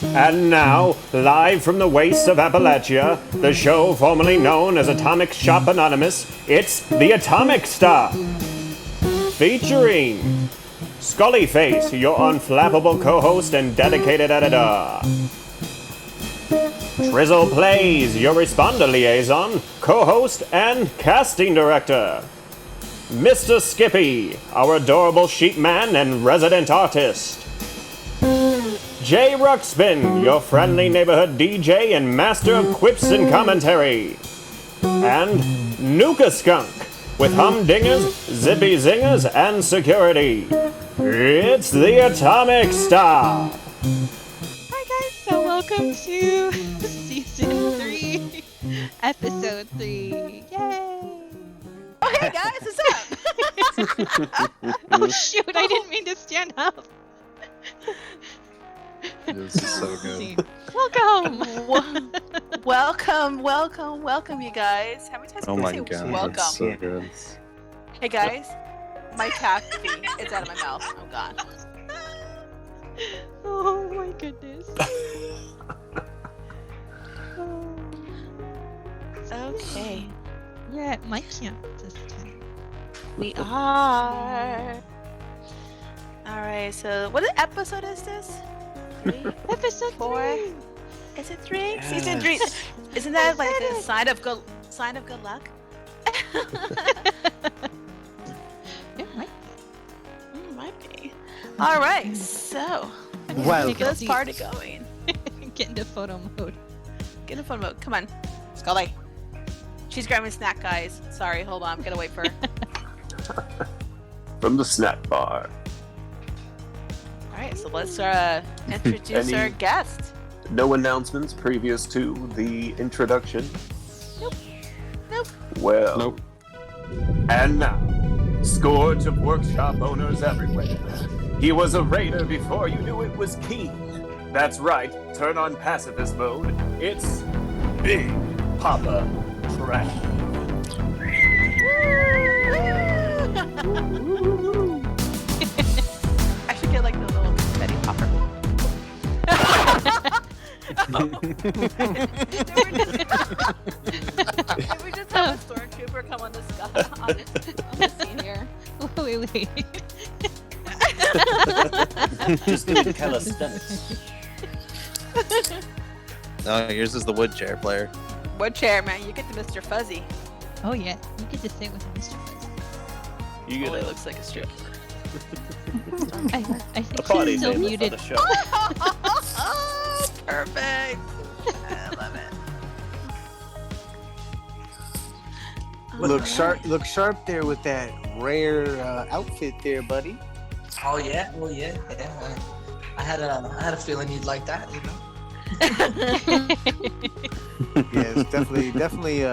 And now, live from the wastes of Appalachia, the show formerly known as Atomic Shop Anonymous, it's The Atomic Star. Featuring Skullie Face, your unflappable co-host and dedicated editor. Trizzle Plays, your responder liaison, co-host, and casting director. Mr. Skippy, our adorable sheep man and resident artist. J. Ruxpin, your friendly neighborhood DJ and master of quips and commentary. And NukaSkunk, with humdingers, zippy zingers, and security. It's the Atomic Star. Hi guys, so welcome to season 3, episode 3. Yay! Oh hey guys, what's up? Oh shoot, I didn't mean to stand up. This is so good. Welcome! welcome, you guys. How many times Oh can I my say god, welcome? that's so good. Hey guys, my taffy is out of my mouth. Oh god. Oh my goodness. Okay, Yeah, my camp this time. we are. All right. So, what episode is this? 3? Episode 4? 3! Is it 3? Season 3. Isn't that like a sign of good luck? It might Might be. All right. So, be. get this party going. Get into photo mode. Get in phone mode. Come on. Skullie. She's grabbing a snack, guys. Sorry, hold on. I'm gonna wait for her. From the snack bar. Alright, so let's introduce our guest. No announcements previous to the introduction? Nope. Well, Nope. and now, scourge of workshop owners everywhere. He was a raider before you knew it was keen. That's right, turn on pacifist mode. It's Big Poppa Trav. I should get like the little Betty Popper. Did we just have a stormtrooper come on the scene here? Wait. Just doing calisthenics. No, yours is the wood chair player. Wood chair, man. You get to Mr. Fuzzy. Oh yeah, you get to sit with Mr. Fuzz. You Only gonna looks like a stripper. I A think party she's still name for muted. the show. Perfect. I love it. Look sharp there with that rare outfit there, buddy. Oh yeah, well yeah. I had a feeling you'd like that, you know. Yeah, it's definitely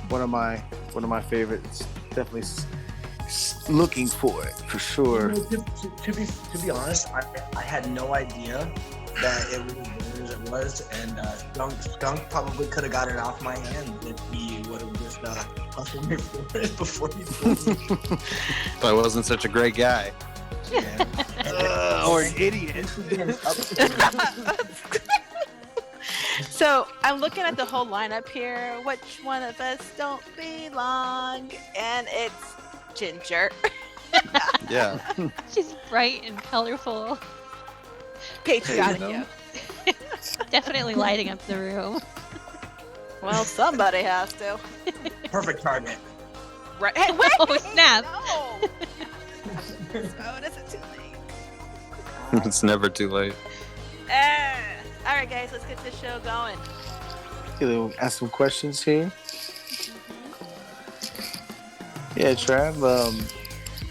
one of my favorites. Definitely looking for it for sure. To be honest, I had no idea that it was as good as it was, and Skunk probably could have got it off my hand if he would have just hustled me for it before he pulled me. If I wasn't such a great guy. Or an idiot. So I'm looking at the whole lineup here. Which one of us don't belong? And it's Ginger. Yeah. She's bright and colorful. Patriotic. Hey, you know. Definitely lighting up the room. Well, somebody has to. Perfect target. Right. Hey, wait! Oh, snap. No! Oh, it isn't too late. It's never too late. All right, guys, let's get this show going. Okay, we'll ask some questions here. Yeah, Trav.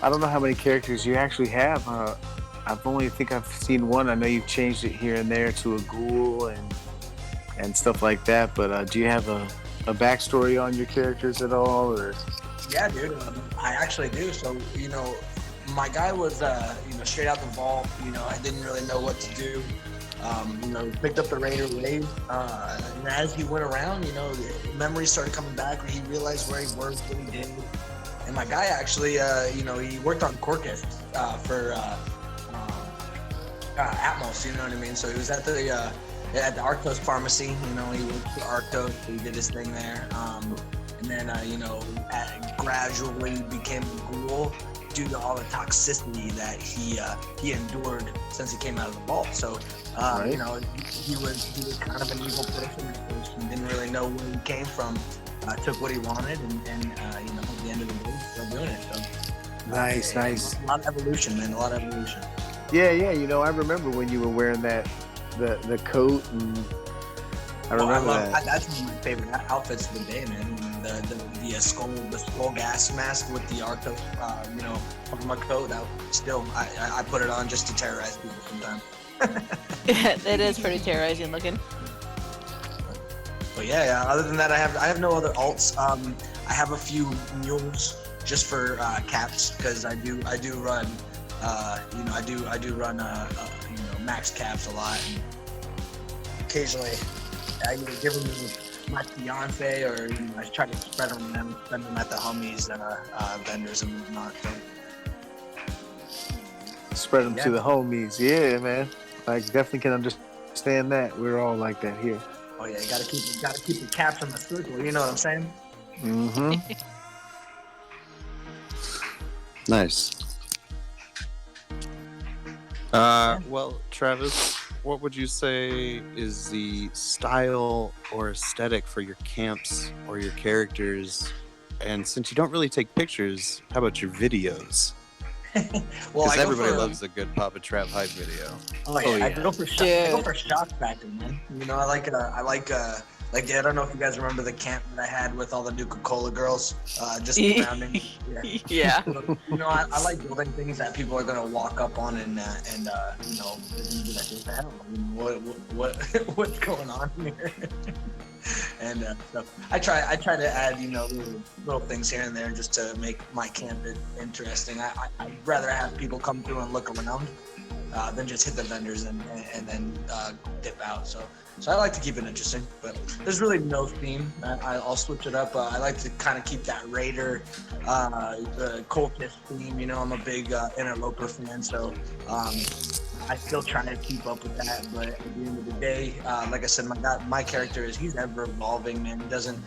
I don't know how many characters you actually have. I've seen one. I know you've changed it here and there to a ghoul and stuff like that. But do you have a backstory on your characters at all, or? Yeah, dude. I actually do. So, my guy was, straight out the vault. I didn't really know what to do. Picked up the Raider wave. And as he went around, memories started coming back. He realized where he worked, what he did. And my guy actually, he worked on Corcus for Atmos, you know what I mean? So he was at the at the Arctos pharmacy. You know, he worked for Arctos. He did his thing there. And then, gradually became a ghoul due to all the toxicity that he endured since he came out of the vault. So, Right. he was kind of an evil person at first. He didn't really know where he came from. Took what he wanted, and at the end of the day, he's still doing it. So, Nice. A lot of evolution, man. A lot of evolution. Yeah. I remember when you were wearing that the coat, and I remember that. That's one of my favorite outfits of the day, man. The skull gas mask with the Arctos, on my coat. I put it on just to terrorize people sometimes. It is pretty terrorizing looking. But yeah. Other than that, I have no other alts. I have a few mules just for caps because I do run. I do run max caps a lot. And occasionally, I either give them to my fiance or I try to spread them at the homies, vendors and whatnot. So, Spread them to the homies. Yeah, man. Like, definitely can understand that. We're all like that here. oh yeah, you gotta keep the caps in the circle. You know what I'm saying? Mm-hmm. Nice. Well, Travis, what would you say is the style or aesthetic for your camps or your characters? And since you don't really take pictures, how about your videos? Well, Because I go everybody for, loves a good Poppa Trav hype video. Oh yeah, I go for shock factor, man. I don't know if you guys remember the camp that I had with all the Nuka-Cola girls, just surrounding. Yeah. So, I like building things that people are gonna walk up on and be like, what the hell? What's going on here? And so I try to add little things here and there just to make my camp interesting. I'd rather have people come through and look around than just hit the vendors and then dip out. So I like to keep it interesting, but there's really no theme. I'll switch it up. I like to kind of keep that Raider, the cultist theme. I'm a big interloper fan, so I still try to keep up with that. But at the end of the day, like I said, my character he's ever evolving, man. He doesn't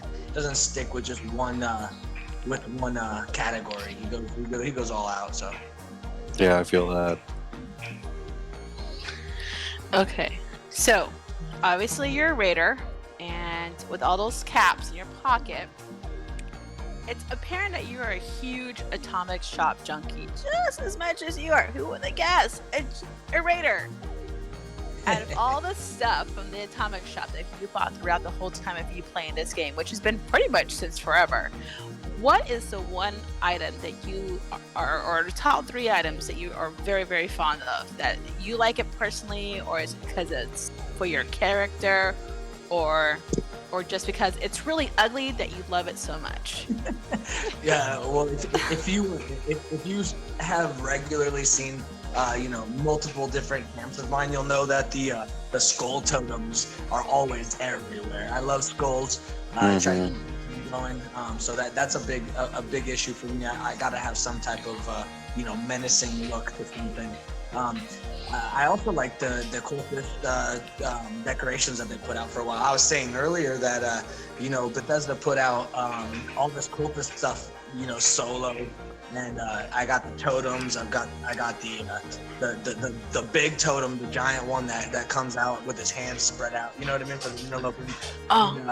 stick with just one category. He goes all out. So Yeah, I feel that. Okay, so obviously you're a raider, and with all those caps in your pocket, it's apparent that you are a huge atomic shop junkie, just as much as you are. Who would have guessed? A raider. Out of all the stuff from the atomic shop that you bought throughout the whole time of you playing this game, which has been pretty much since forever, what is the one item that you or the top 3 items that you are very, very fond of, that you like it personally, or is it because it's for your character, or just because it's really ugly that you love it so much? Yeah, well, if you have regularly seen multiple different camps of mine, you'll know that the skull totems are always everywhere. I love skulls. Try to keep them going. So that's a big issue for me. I gotta have some type of menacing look to something. I also like the cultist decorations that they put out for a while. I was saying earlier that Bethesda put out all this cultist stuff solo. And I got the totems. I got the big totem, the giant one that comes out with his hands spread out. You know what I mean? For the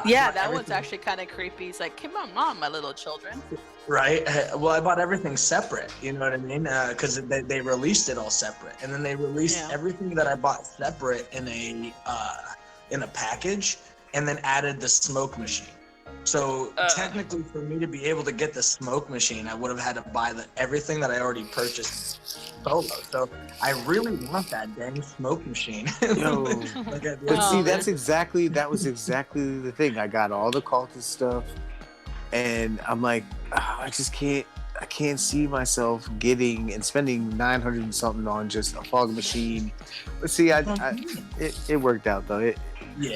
That one's actually kind of creepy. He's like, "Come on, my little children." Right. Well, I bought everything separate. You know what I mean? Because they released it all separate, and then they released everything that I bought separate in a package, and then added the smoke machine. So technically, for me to be able to get the smoke machine, I would have had to buy everything that I already purchased solo. So I really want that dang smoke machine. Yo. But see, that was exactly the thing. I got all the cultist stuff, and I'm like, I can't see myself getting and spending 900 and something on just a fog machine. But see, it worked out though.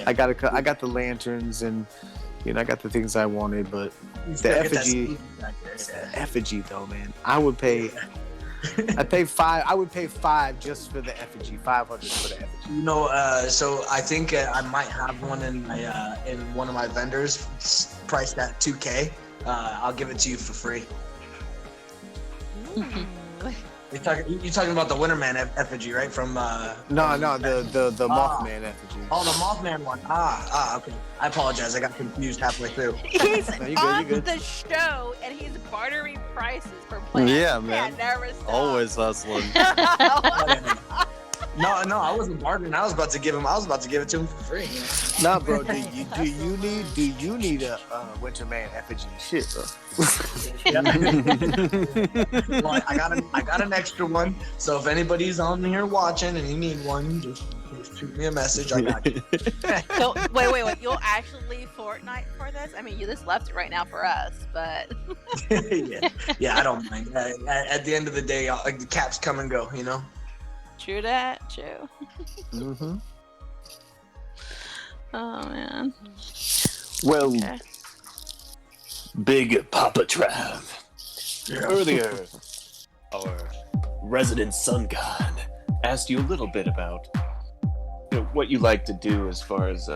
I got the lanterns and. I got the things I wanted, but the effigy though, man, I would pay I pay 5. I would pay 5 just for the effigy. 500 for the effigy. You know, so I think I might have one in my in one of my vendors. It's priced at $2K. I'll give it to you for free. You're talking about the Winterman effigy, right? From No, the Mothman effigy. Oh, the Mothman one. Okay. I apologize. I got confused halfway through. He's No, you on good. the show and he's bartering prices for plants. Yeah, man. Never stop. Always hustling. No, I wasn't bartering. I was about to give it to him for free. Nah, bro. Do you need a Winterman effigy? Shit, bro. Well, I got an extra one. So if anybody's on here watching and you need one, just shoot me a message. I got you. So, wait. You'll actually leave Fortnite for this? I mean, you just left it right now for us, but. yeah, I don't mind. At the end of the day, the caps come and go, you know? True that. True. Mm-hmm. Oh, man. Well, Okay. Big Poppa Trav. Earlier, our resident sun god asked you a little bit about what you like to do as far as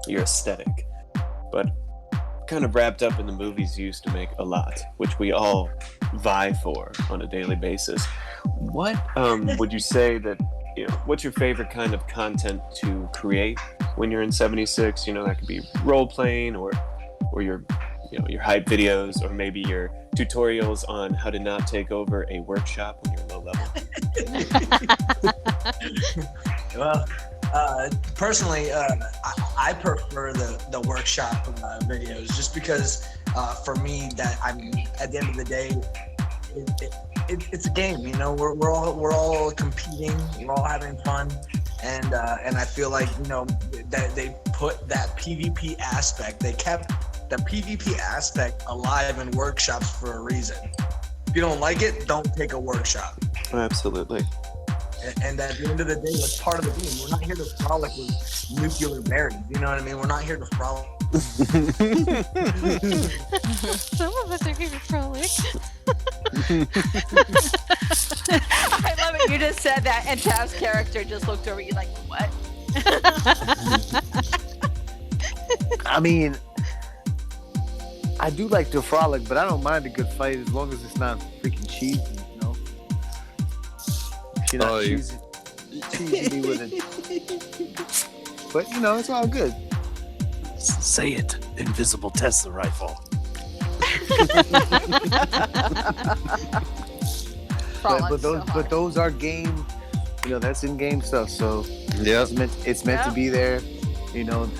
your aesthetic, but kind of wrapped up in the movies you used to make a lot, which we all vie for on a daily basis. What would you say that, what's your favorite kind of content to create when you're in 76? That could be role playing or your hype videos, or maybe your tutorials on how to not take over a workshop when you're low level. Well, personally, I prefer the workshop videos, just because for me, that at the end of the day, it's a game. We're all competing, we're all having fun, and I feel like that they put that PvP aspect. They kept the PvP aspect alive in workshops for a reason. If you don't like it, don't take a workshop. Absolutely. And at the end of the day, that's part of the game. We're not here to frolic with nuclear berries. You know what I mean? We're not here to frolic. Some of us are here to frolic. I love it. You just said that, and Tav's character just looked over you like, what? I mean, I do like to frolic, but I don't mind a good fight as long as it's not freaking cheesy, If you're not cheesy me with it. But, it's all good. Say it. Invisible Tesla rifle. But those are game, that's in-game stuff. So Yeah. it's meant to be there.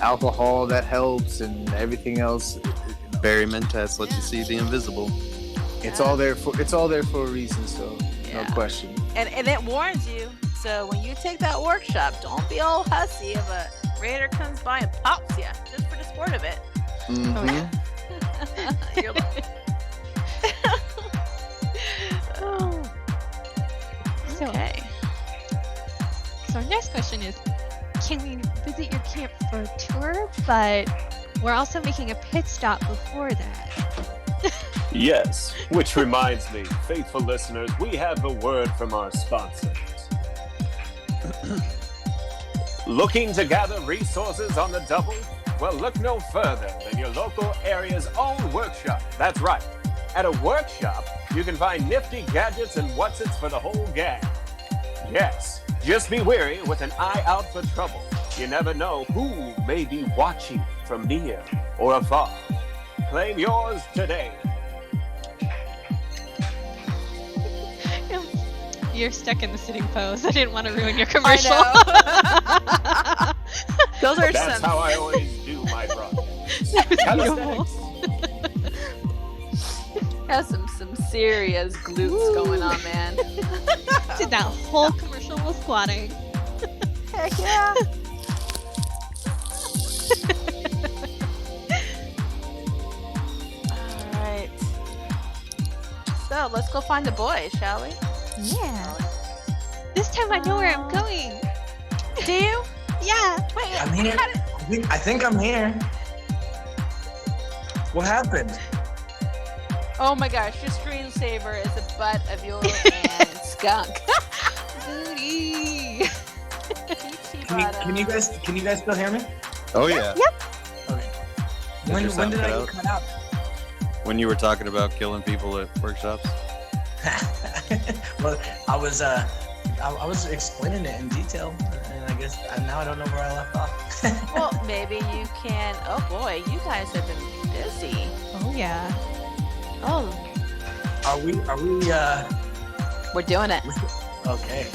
Alcohol that helps and everything else. Barry Mentes lets you see the invisible. It's all there for a reason. So no question. And it warns you. So when you take that workshop, don't be all hussy if a raider comes by and pops you just for the sport of it. Mm-hmm. Oh, yeah. You're like, okay. So our next question is, can we visit your camp for a tour? But we're also making a pit stop before that. Yes, which reminds me, faithful listeners, we have a word from our sponsors. Looking to gather resources on the double? Well, look no further than your local area's own workshop. That's right. At a workshop, you can find nifty gadgets and whatsits for the whole gang. Yes, just be wary with an eye out for trouble. You never know who may be watching from near or afar. Claim yours today. You're stuck in the sitting pose. I didn't want to ruin your commercial. I know. Those are That's some. how I always do my broadcasts. Beautiful. Has some serious glutes going on, man. Did that whole commercial while squatting. Heck yeah. All right. So let's go find the boys, shall we? Yeah. This time I know where I'm going. Do you? Yeah. Wait, I'm here. how did- I think I'm here. What happened? Oh my gosh, your screensaver is a butt of your and skunk. Booty. Can you guys still hear me? Oh yeah. Okay. Did When your sound did I cut get cut out? When you were talking about killing people at workshops? Well, I was explaining it in detail, and I guess now I don't know where I left off. Well, maybe you can. Oh boy, you guys have been busy. Oh yeah. Oh, Are we? we're doing it. Okay.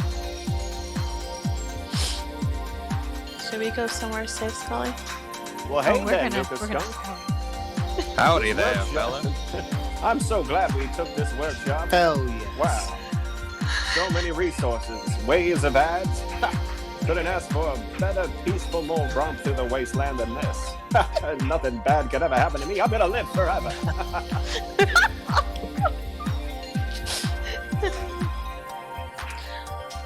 Should we go somewhere safe, Skullie? Well, hey Oh, there, we're NukaSkunk. gonna. Howdy there, Workshop. fella. I'm so glad we took this workshop. Hell yes. Wow. So many resources, ways of ads. Ha! Couldn't ask for a better peaceful mole romp through the wasteland than this. Nothing bad could ever happen to me. I'm gonna live forever.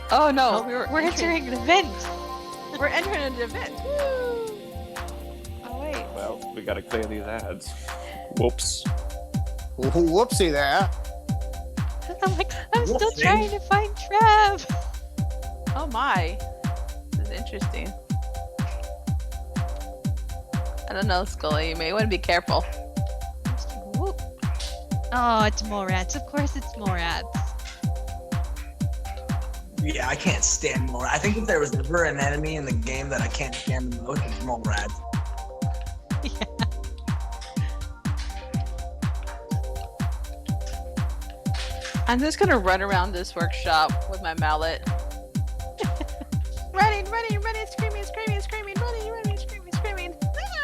Oh no, We're entering an event. We're entering an event. Woo! Oh wait. Well, we gotta clear these ads. Whoops. Whoopsie there. I'm like, I'm still Whoopsie. trying to find Trav. Oh my. This is interesting. I don't know, Skullie. You may want to be careful. Whoop. Oh, it's mole rats. Of course, it's mole rats. Yeah, I can't stand more. I think if there was ever an enemy in the game that I can't stand the most, it's mole rats. I'm just gonna run around this workshop with my mallet. running, screaming, screaming.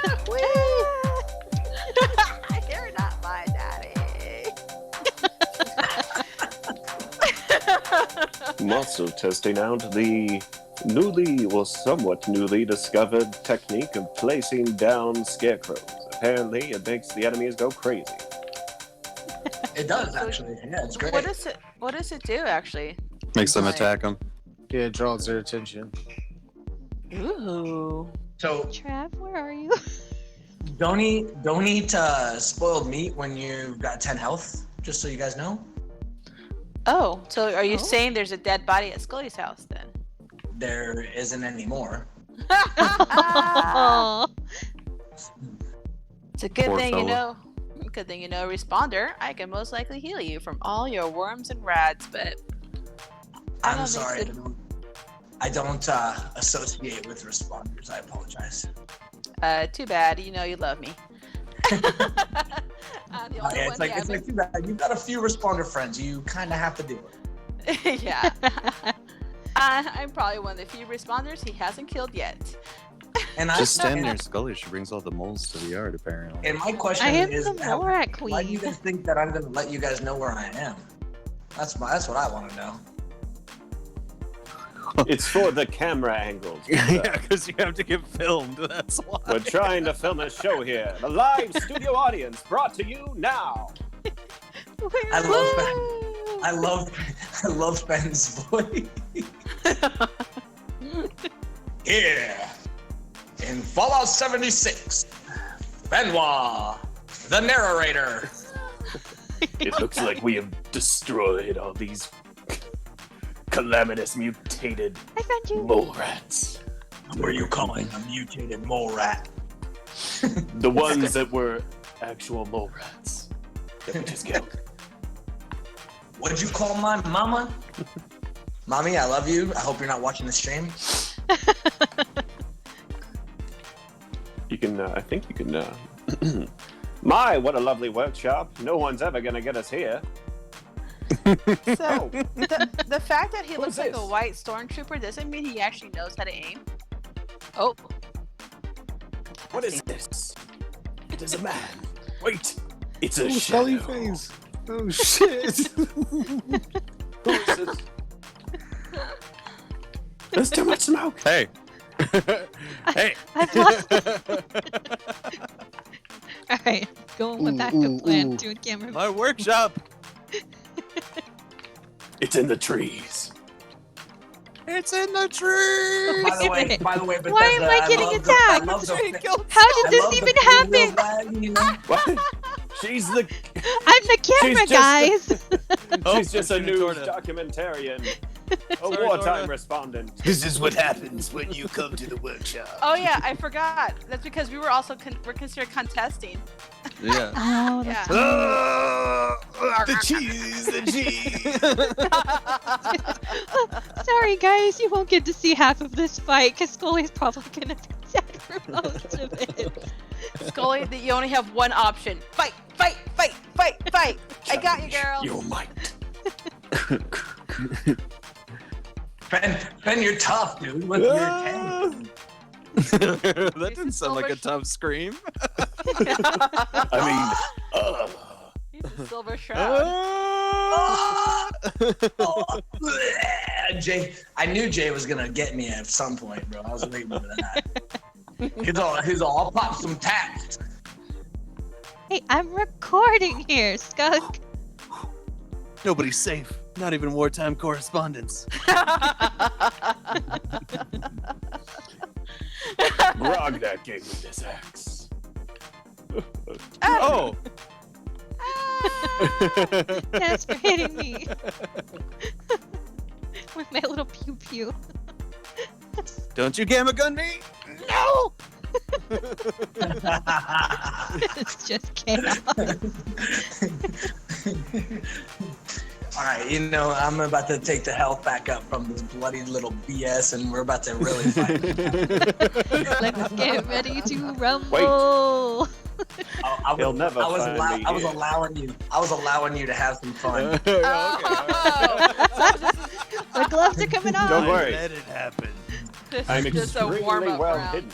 Ah, whee! You're not my daddy. I'm also testing out the somewhat newly discovered technique of placing down scarecrows. Apparently, it makes the enemies go crazy. It does actually. Yeah, it's great. What does it do actually? Makes them Like- attack them. Yeah, it draws their attention. Ooh. So Trav, where are you? don't eat spoiled meat when you've got 10 health. Just so you guys know. Oh, so are you Oh. saying there's a dead body at Skullie's house then? There isn't any more. Oh. It's a good Poor thing you fella. know. Good thing you know, responder. I can most likely heal you from all your worms and rads, but I I'm don't sorry. think I don't associate with responders. I apologize. too bad. You know you love me. I'm the only Yeah, one it's like who too bad. You've got a few responder friends. You kind of have to do it. hasn't- yeah. I'm probably one of the few responders he hasn't killed yet. And Just stand and- near Skullie. She brings all the moles to the yard, apparently. And my question I am is, the mole rat why do you queen. guys think that I'm going to let you guys know where I am? That's what I want to know. It's for the camera angles. Yeah, because you have to get filmed. That's why. We're trying to film a show here. The live studio audience brought to you now. I love Ben's voice. Here in Fallout 76, Benoit, the narrator. It looks like we have destroyed all these calamitous mutated I found you. mole rats. Were you calling a mutated mole rat? The ones that were actual mole rats that we just killed. What'd you call my mama? Mommy, I love you. I hope you're not watching the stream. You can, I think you can, My, what a lovely workshop. No one's ever gonna get us here. So the fact that he looks like a this? white stormtrooper doesn't mean he actually knows how to aim. Oh, What is this? It is a man. Wait, it's a Ooh, shadow. Skullie Face. Oh shit. Who is this? There's too much smoke. Hey. Hey. I've lost. All right, going with Ooh, backup ooh, plan ooh. to a camera. My workshop. It's in the trees. It's in the tree. By the way, Bethesda, Why am I getting love attacked? I love the, How did I this love the even free will happen? flag, you know? What? She's the I'm the camera, guys. She's just a shooting news toward him. documentarian. A Sorry, wartime Zorda. respondent. This is what happens when you come to the workshop. Oh yeah, I forgot. That's because we were also we're considered contesting. Yeah. Oh, Yeah. The cheese, the cheese. sorry, guys. You won't get to see half of this fight because Skullie's probably gonna be dead for most of it. Skullie, that you only have one option. Fight, fight, fight, fight, fight. I got you, girl. Your might. Ben, you're tough, dude. With your tank. That didn't sound like a tough scream. I mean, He's a silver shroud. Jay, I knew Jay was gonna get me at some point, bro. I was waiting for that. He's all, I'll pop some taps. Hey, I'm recording here, Skunk. Nobody's safe. Not even wartime correspondents. Grognak gave me this axe. Oh. Thanks for hitting me with my little pew pew. Don't you gamma gun me? No. It's just chaos. All right, I'm about to take the health back up from this bloody little BS, and we're about to really fight. Let's get ready to rumble. He'll never I was find me here. allowing you to have some fun. The gloves are coming off. Don't worry. Let it happen. This I'm is just a extremely warm-up well round. hidden.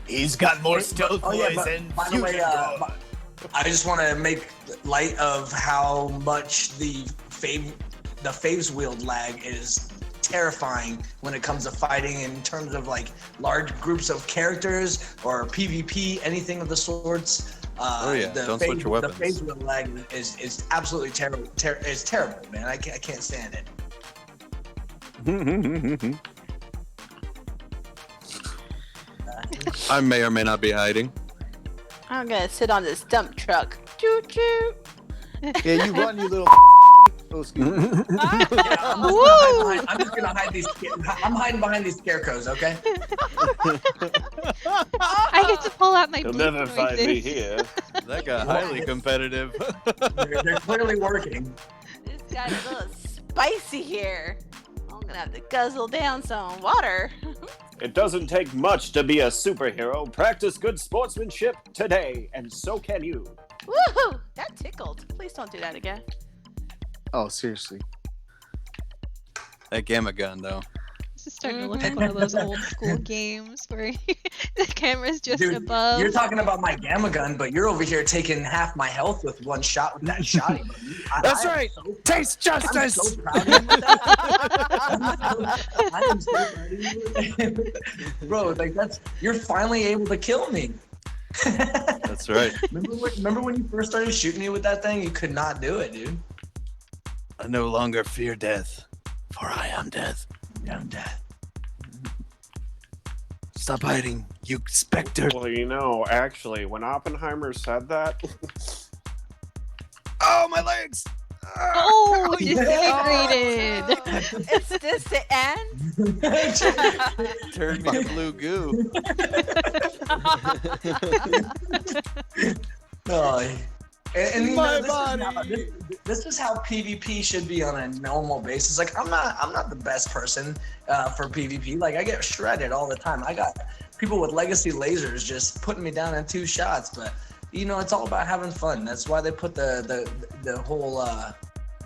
He's got more stealth boys but and by the way, fusion gold. I just want to make light of how much the Faves wield lag is terrifying when it comes to fighting in terms of like large groups of characters or PvP, anything of the sorts. Don't switch your weapons. The Faves wield lag is absolutely terrible. It's terrible, man. I can't stand it. I may or may not be hiding. I'm gonna sit on this dump truck. Choo choo. Yeah, you run, you little. Oh, excuse me. I'm just gonna hide these. I'm hiding behind these scarecrows. Okay. I get to pull out my You'll bleep never find me noises. here. That got highly competitive. They're clearly working. This guy's a little spicy here. I'm gonna have to guzzle down some water. It doesn't take much to be a superhero. Practice good sportsmanship today, and so can you. Woohoo! That tickled. Please don't do that again. Oh, seriously. That gamma gun, though. This is starting to look like one of those old school games where the camera's just Dude, above. you're talking about my gamma gun, but you're over here taking half my health with one shot with that shotty. That's right. Taste I'm justice. so proud of you with that. I am so proud of you. Bro, like you're finally able to kill me. That's right. Remember when you first started shooting me with that thing? You could not do it, dude. I no longer fear death, for I am death. I'm dead. Stop hiding, you specter. Well, actually, when Oppenheimer said that, Oh, my legs! Oh, disintegrated. Is this the end? Turned me to blue goo. Oh, and My this is how PvP should be on a normal basis. Like I'm not the best person for PvP. Like I get shredded all the time. I got people with legacy lasers just putting me down in 2 shots. But it's all about having fun. That's why they put the whole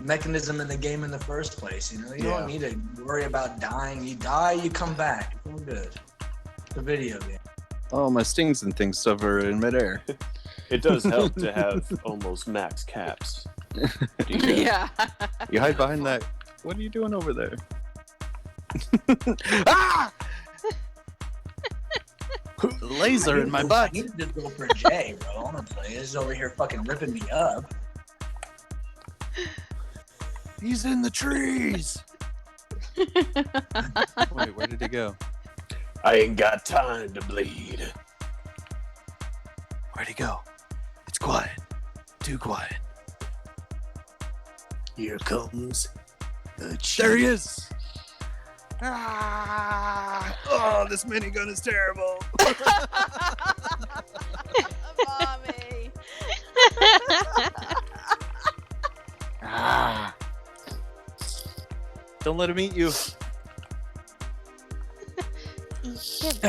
mechanism in the game in the first place. You don't need to worry about dying. You die, you come back. It's all good. It's a video game. Oh, my stings and things suffer in midair. it does help to have almost max caps. Yeah. You hide behind that. What are you doing over there? Ah! Laser in my butt. I need to just go for Jay, bro. Honestly, he's over here fucking ripping me up. He's in the trees. Wait, where did he go? I ain't got time to bleed. Where'd he go? It's quiet. Too quiet. Here comes the cheese. There he is. Oh, this minigun is terrible. Mommy. Don't let him eat you. Eat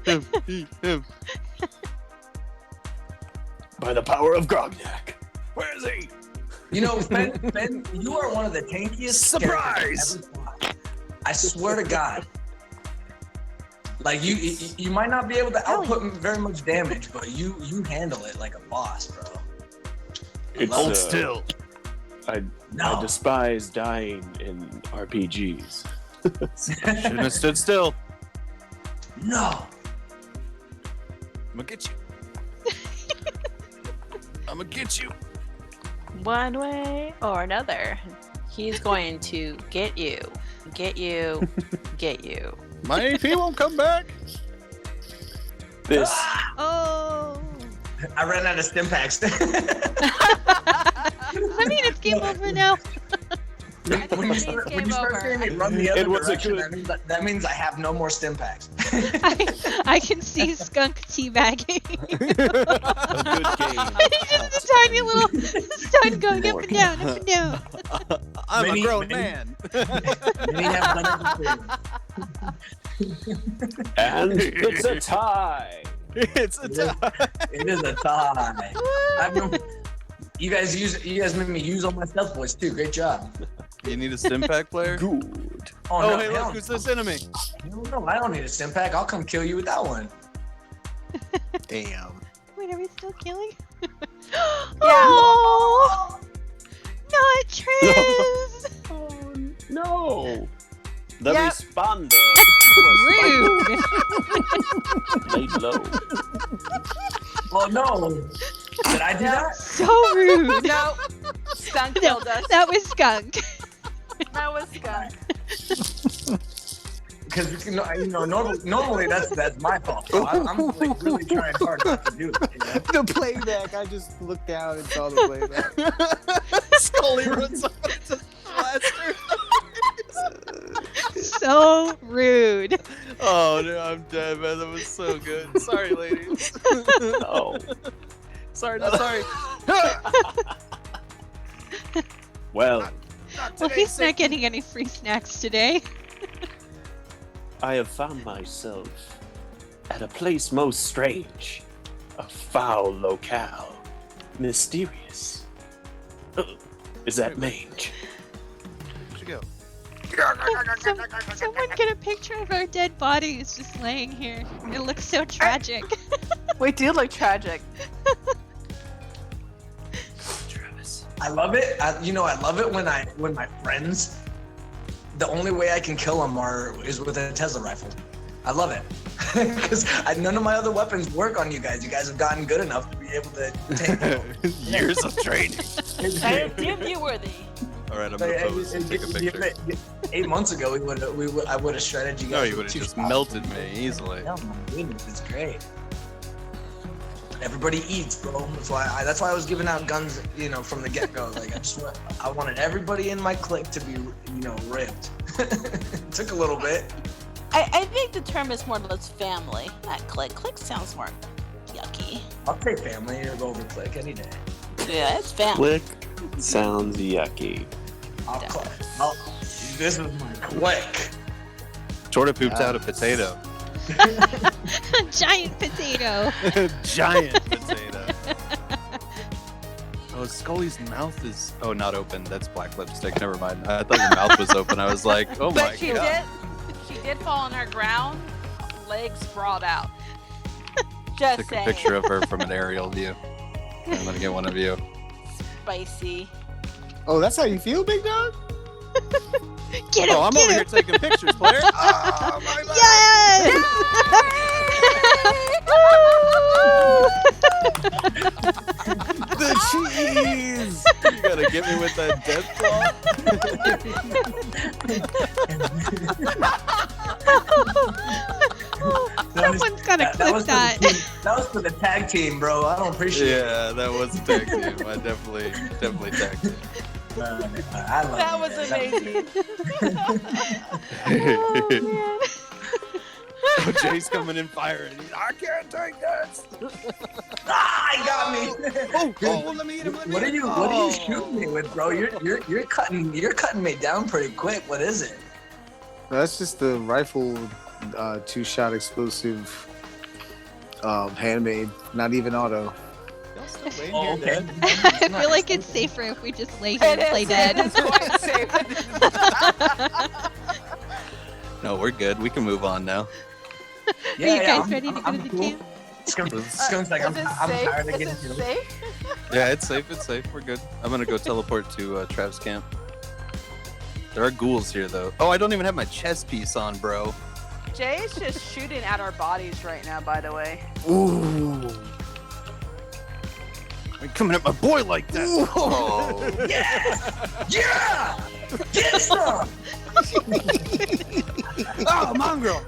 him. Eat him. By the power of Grognak. Where is he? You know, Ben, you are one of the tankiest Surprise! characters I've ever fought. I swear to God. Like you might not be able to output very much damage, but you handle it like a boss, bro. Hold still. I despise dying in RPGs. Shouldn't have stood still. No. I'm gonna get you. I'm gonna get you. One way or another, he's going to get you. Get you. Get you. My AP won't come back. This. Oh. I ran out of stim packs. I mean, it's game over now. When you start saying me run the other direction, that means I have no more stim packs. I can see Skunk teabagging. A good game. He's just a tiny little stun going up and down, up and down. I'm a grown man. Many have done it And it's a tie. It's a tie. It is a tie. You guys made me use all my stealth boys too. Great job. You need a stim pack player? Good. Oh, Oh, no, hey, hell look, who's this enemy? no, I don't need a stim pack. I'll come kill you with that one. Damn. Wait, are we still killing? Oh, not Triz. Oh, no. The Yep. responder. Rude. Laid low. Oh no! Did I do that? So rude. No. Skunk No, killed us. that was Skunk. That was Skunk. Because normally that's my fault. So I'm like really trying hard not to do it. You know? The playback. I just looked down and saw the playback. Skullie runs up to blaster. So rude. Oh, no, I'm dead, man. That was so good. Sorry, ladies. No. Sorry, not sorry. Well, Well, he's not getting any free snacks today. I have found myself at a place most strange, a foul locale, mysterious. Is that mange? Where'd you go? Someone get a picture of our dead bodies just laying here. It looks so tragic. We do look tragic. Travis. I love it. I love it when my friends, the only way I can kill them is with a Tesla rifle. I love it because none of my other weapons work on you guys. You guys have gotten good enough to be able to take Years of training. I deem you worthy. All right, I'm gonna pose and take a picture. 8 months ago, I would have shredded you guys. No, you with would have two just shots. melted me easily. Oh my goodness, it's great. Everybody eats, bro. That's why I was giving out guns, from the get-go. Like I wanted everybody in my clique to be, ripped. It took a little bit. I think the term is more or less family, not clique. Clique sounds more yucky. I'll take family over clique any day. Yeah, it's family. Click sounds yucky. This is my clique. Sort of pooped out a potato. Giant potato. Giant potato. Oh, Skullie's mouth is... Oh, not open. That's black lipstick. Never mind. I thought your mouth was open. I was like, oh my But she god. did fall on her ground, legs sprawled out. Just Took a saying. picture of her from an aerial view. I'm gonna get one of you. Spicy. Oh, that's how you feel, big dog? Get him, Oh, I'm get over him. here taking pictures, player. Oh, my bad. Yes! The cheese! You gotta get me with that death claw. Someone's gotta clip that. was for the tag team, bro. I don't appreciate it. Yeah, that was a tag team. I definitely tagged team. I love That you, was man. amazing. Oh, Jay's coming in firing. I can't take this. He got me. Oh, let me eat him. What are you shooting me with, bro? You're cutting me down pretty quick. What is it? That's just the rifle 2-shot explosive handmade, not even auto. Oh, okay. I feel like it's safer if we just lay here and play dead. It's quite safe. No, we're good. We can move on now. Are you guys ready to go to the camp? Skunk's like, I'm tired of getting Is it killed. safe? Yeah, it's safe. It's safe. We're good. I'm gonna go teleport to Trav's camp. There are ghouls here, though. Oh, I don't even have my chest piece on, bro. Jay is just shooting at our bodies right now, by the way. Ooh. Are you coming at my boy like that? Oh. Yeah! Get some! Oh, mongrel!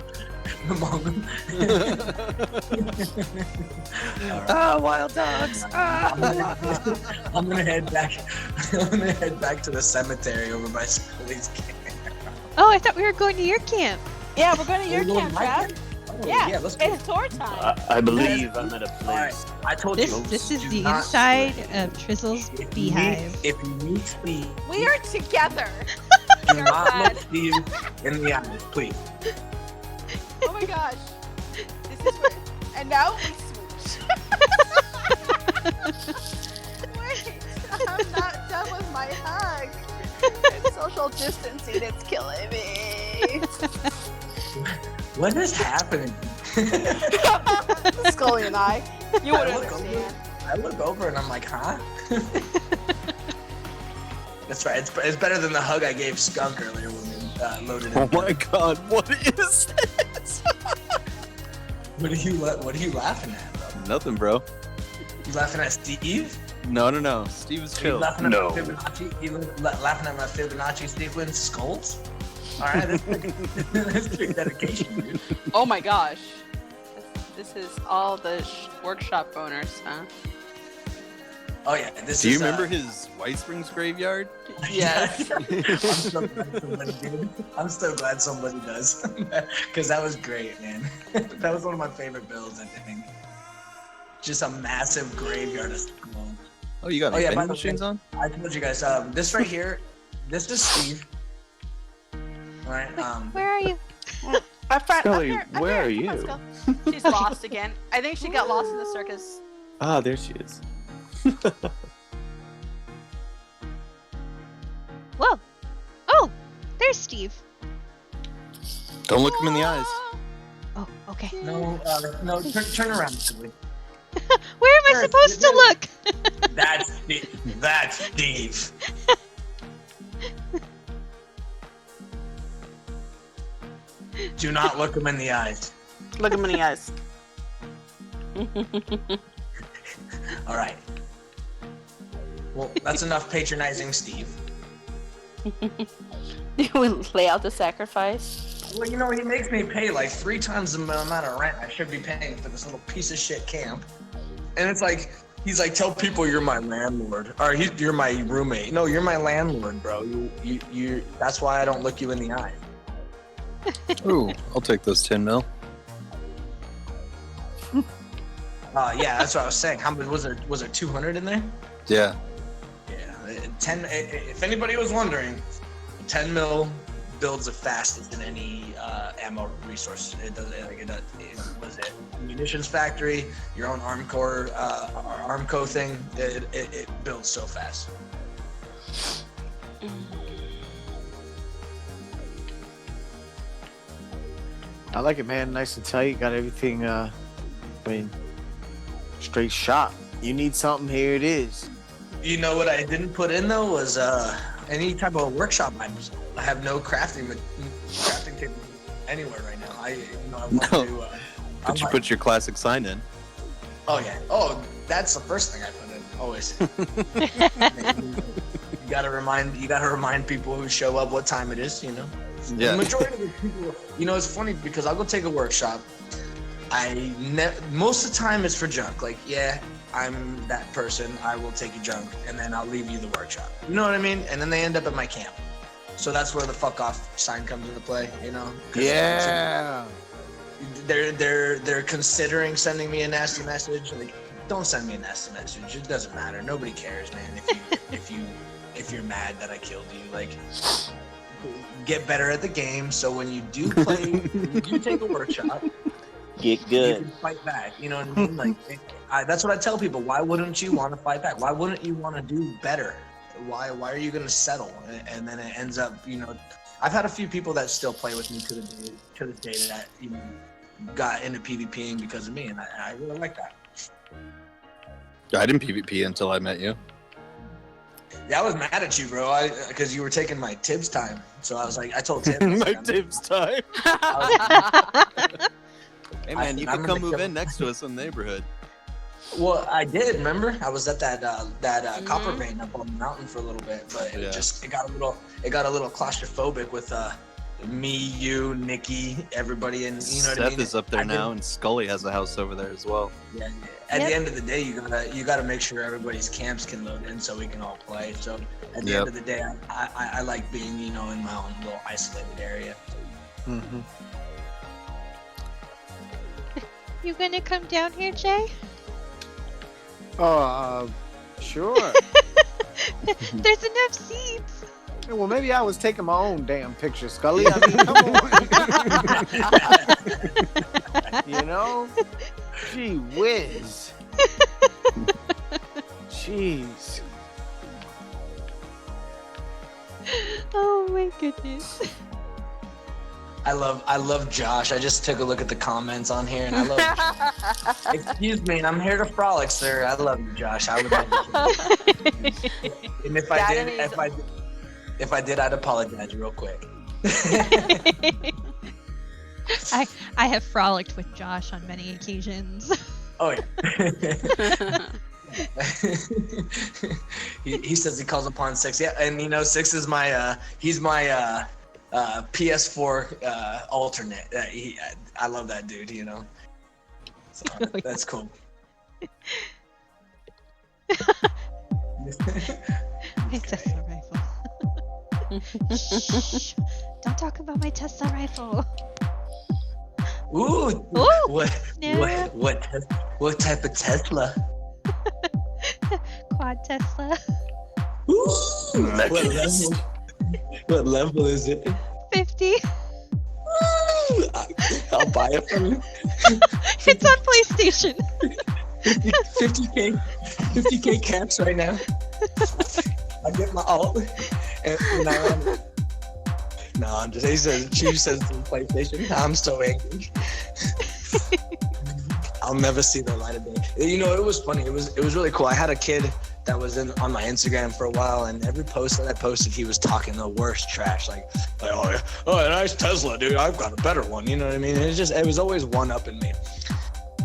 Ah, wild dogs! I'm gonna head back. I'm gonna head back to the cemetery over by Skullie's camp. Oh, I thought we were going to your camp. Yeah, we're going to your We're going camp, to my Trav. camp? Oh, Yeah, let's go. it's tour time. I believe I'm at a Alright, place. I told This you. this is do the not inside split. of Trizzle's If you beehive. meet- If you meet Steve, We are together. do We are not bad. look Steve in the eyes, please. Oh my gosh. This is what... And now we switch. Wait, I'm not done with my hug. It's social distancing, it's killing me. What is happening? Skullie and I. You would I look understand. I look over and I'm like, huh? That's right. It's better than the hug I gave Skunk earlier when we loaded Oh in. my god, what is this? What are you laughing at, bro? Nothing, bro. You laughing at Steve? No. Steve is You chill. laughing at No. my Fibonacci? You laughing at my Fibonacci sequence skulls? All right, that's big dedication, dude. Oh my gosh. This is all the workshop owners, huh? Oh yeah, this Do is. you remember his White Springs graveyard? Yes. I'm so glad somebody does, because that was great, man. That was one of my favorite builds, I think. Just a massive graveyard of skulls. Oh, you got Oh, yeah, vending by the machines way- on? I told you guys, this right here, this is Steve. All right. Where are you? My friend, Skullie, I'm where here. are Come on, you? Skull. She's lost again. I think she got lost in the circus. Ah, there she is. Whoa. Oh, there's Steve. Don't look him in the eyes. Oh, okay. no, turn around, Skullie. Where am I There, supposed to there. look? That's Steve. That's Steve. Do not look him in the eyes. Look him in the eyes. All right. Well, that's enough patronizing Steve. We lay out the sacrifice. Well, you know, he makes me pay like 3 times the amount of rent I should be paying for this little piece of shit camp. And it's like, he's like, tell people you're my landlord. Or you're my roommate. No, you're my landlord, bro. You that's why I don't look you in the eye. Ooh, I'll take those 10 mil. Yeah, that's what I was saying. How much was there 200 in there? Yeah. Yeah, 10. If anybody was wondering, 10 mil builds the fastest in any ammo resource. It does. It was it munitions factory, your own Armco thing. It builds so fast. I like it, man. Nice and tight. Got everything. I mean, straight shot. You need something, here it is. You know what I didn't put in though was any type of workshop items. I have no crafting table anywhere right now. I want No. to. But you put your classic sign in. Oh yeah. Oh, that's the first thing I put in. Always. You gotta remind people who show up what time it is. You know. Yeah. The majority of the people. You know, it's funny because I'll go take a workshop, most of the time it's for junk. Like, yeah, I'm that person. I will take your junk, and then I'll leave you the workshop. You know what I mean? And then they end up at my camp. So that's where the fuck off sign comes into play. You know? Yeah. They're considering sending me a nasty message. Like, don't send me a nasty message. It doesn't matter. Nobody cares, man. If you're mad that I killed you, like, get better at the game. So when you do play, when you do take a workshop, Get you good. can fight back. You know what I mean? Like, that's what I tell people. Why wouldn't you want to fight back? Why wouldn't you want to do better? Why are you going to settle? And then it ends up, you know, I've had a few people that still play with me to this day that, you know, got into PvPing because of me, and I really like that. I didn't PvP until I met you. Yeah, I was mad at you, bro, because you were taking my Tibbs time. So I was like, I told Tibbs. My Tibbs time. Hey man, you can come move in next to us in the neighborhood. Well, I did. Remember, I was at that copper vein up on the mountain for a little bit, but it got a little claustrophobic with me, you, Nikki, everybody, and you know what I mean. Seth is up there now, and Skullie has a house over there as well. Yeah. At the end of the day, you gotta make sure everybody's camps can load in so we can all play. So at the end of the day, I like being, you know, in my own little isolated area. Mm-hmm. You gonna come down here, Jay? Oh, sure. There's enough seats. Well, maybe I was taking my own damn picture, Skullie. I mean, come on. You know? Gee whiz. Jeez. Oh my goodness. I love Josh. I just took a look at the comments on here, and I love. Excuse me, I'm here to frolic, sir. I love you, Josh. I would love you. And if I did, I'd apologize real quick. I have frolicked with Josh on many occasions. Oh yeah. he says he calls upon Six. Yeah, and you know, Six is my he's my PS4 alternate. I love that dude. You know, so that's cool. My Tesla rifle. Shh. Don't talk about my Tesla rifle. Ooh. Ooh. What type of Tesla? Quad Tesla. Ooh. What level is it? 50. I'll buy it from you. It's on PlayStation. 50k caps right now. I get my alt. And no, I'm just. He says the PlayStation. I'm so angry. I'll never see the light of day. You know, it was funny. It was really cool. I had a kid that was on my Instagram for a while, and every post that I posted, he was talking the worst trash, like oh, nice Tesla, dude. I've got a better one. You know what I mean? It was always one up in me.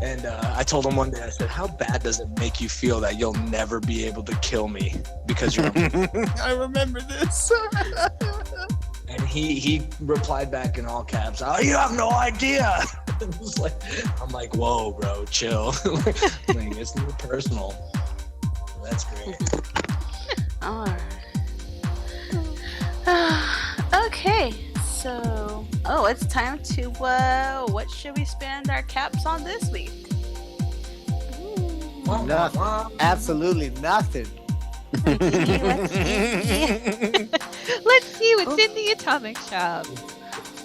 And I told him one day, I said, how bad does it make you feel that you'll never be able to kill me because you're I remember this. And he replied back in all caps, oh, you have no idea. I'm like, whoa, bro, chill. Like, it's not personal. That's great. All right. Okay, so it's time to what should we spend our caps on this week? Nothing. Absolutely nothing. Let's see what's in the atomic shop.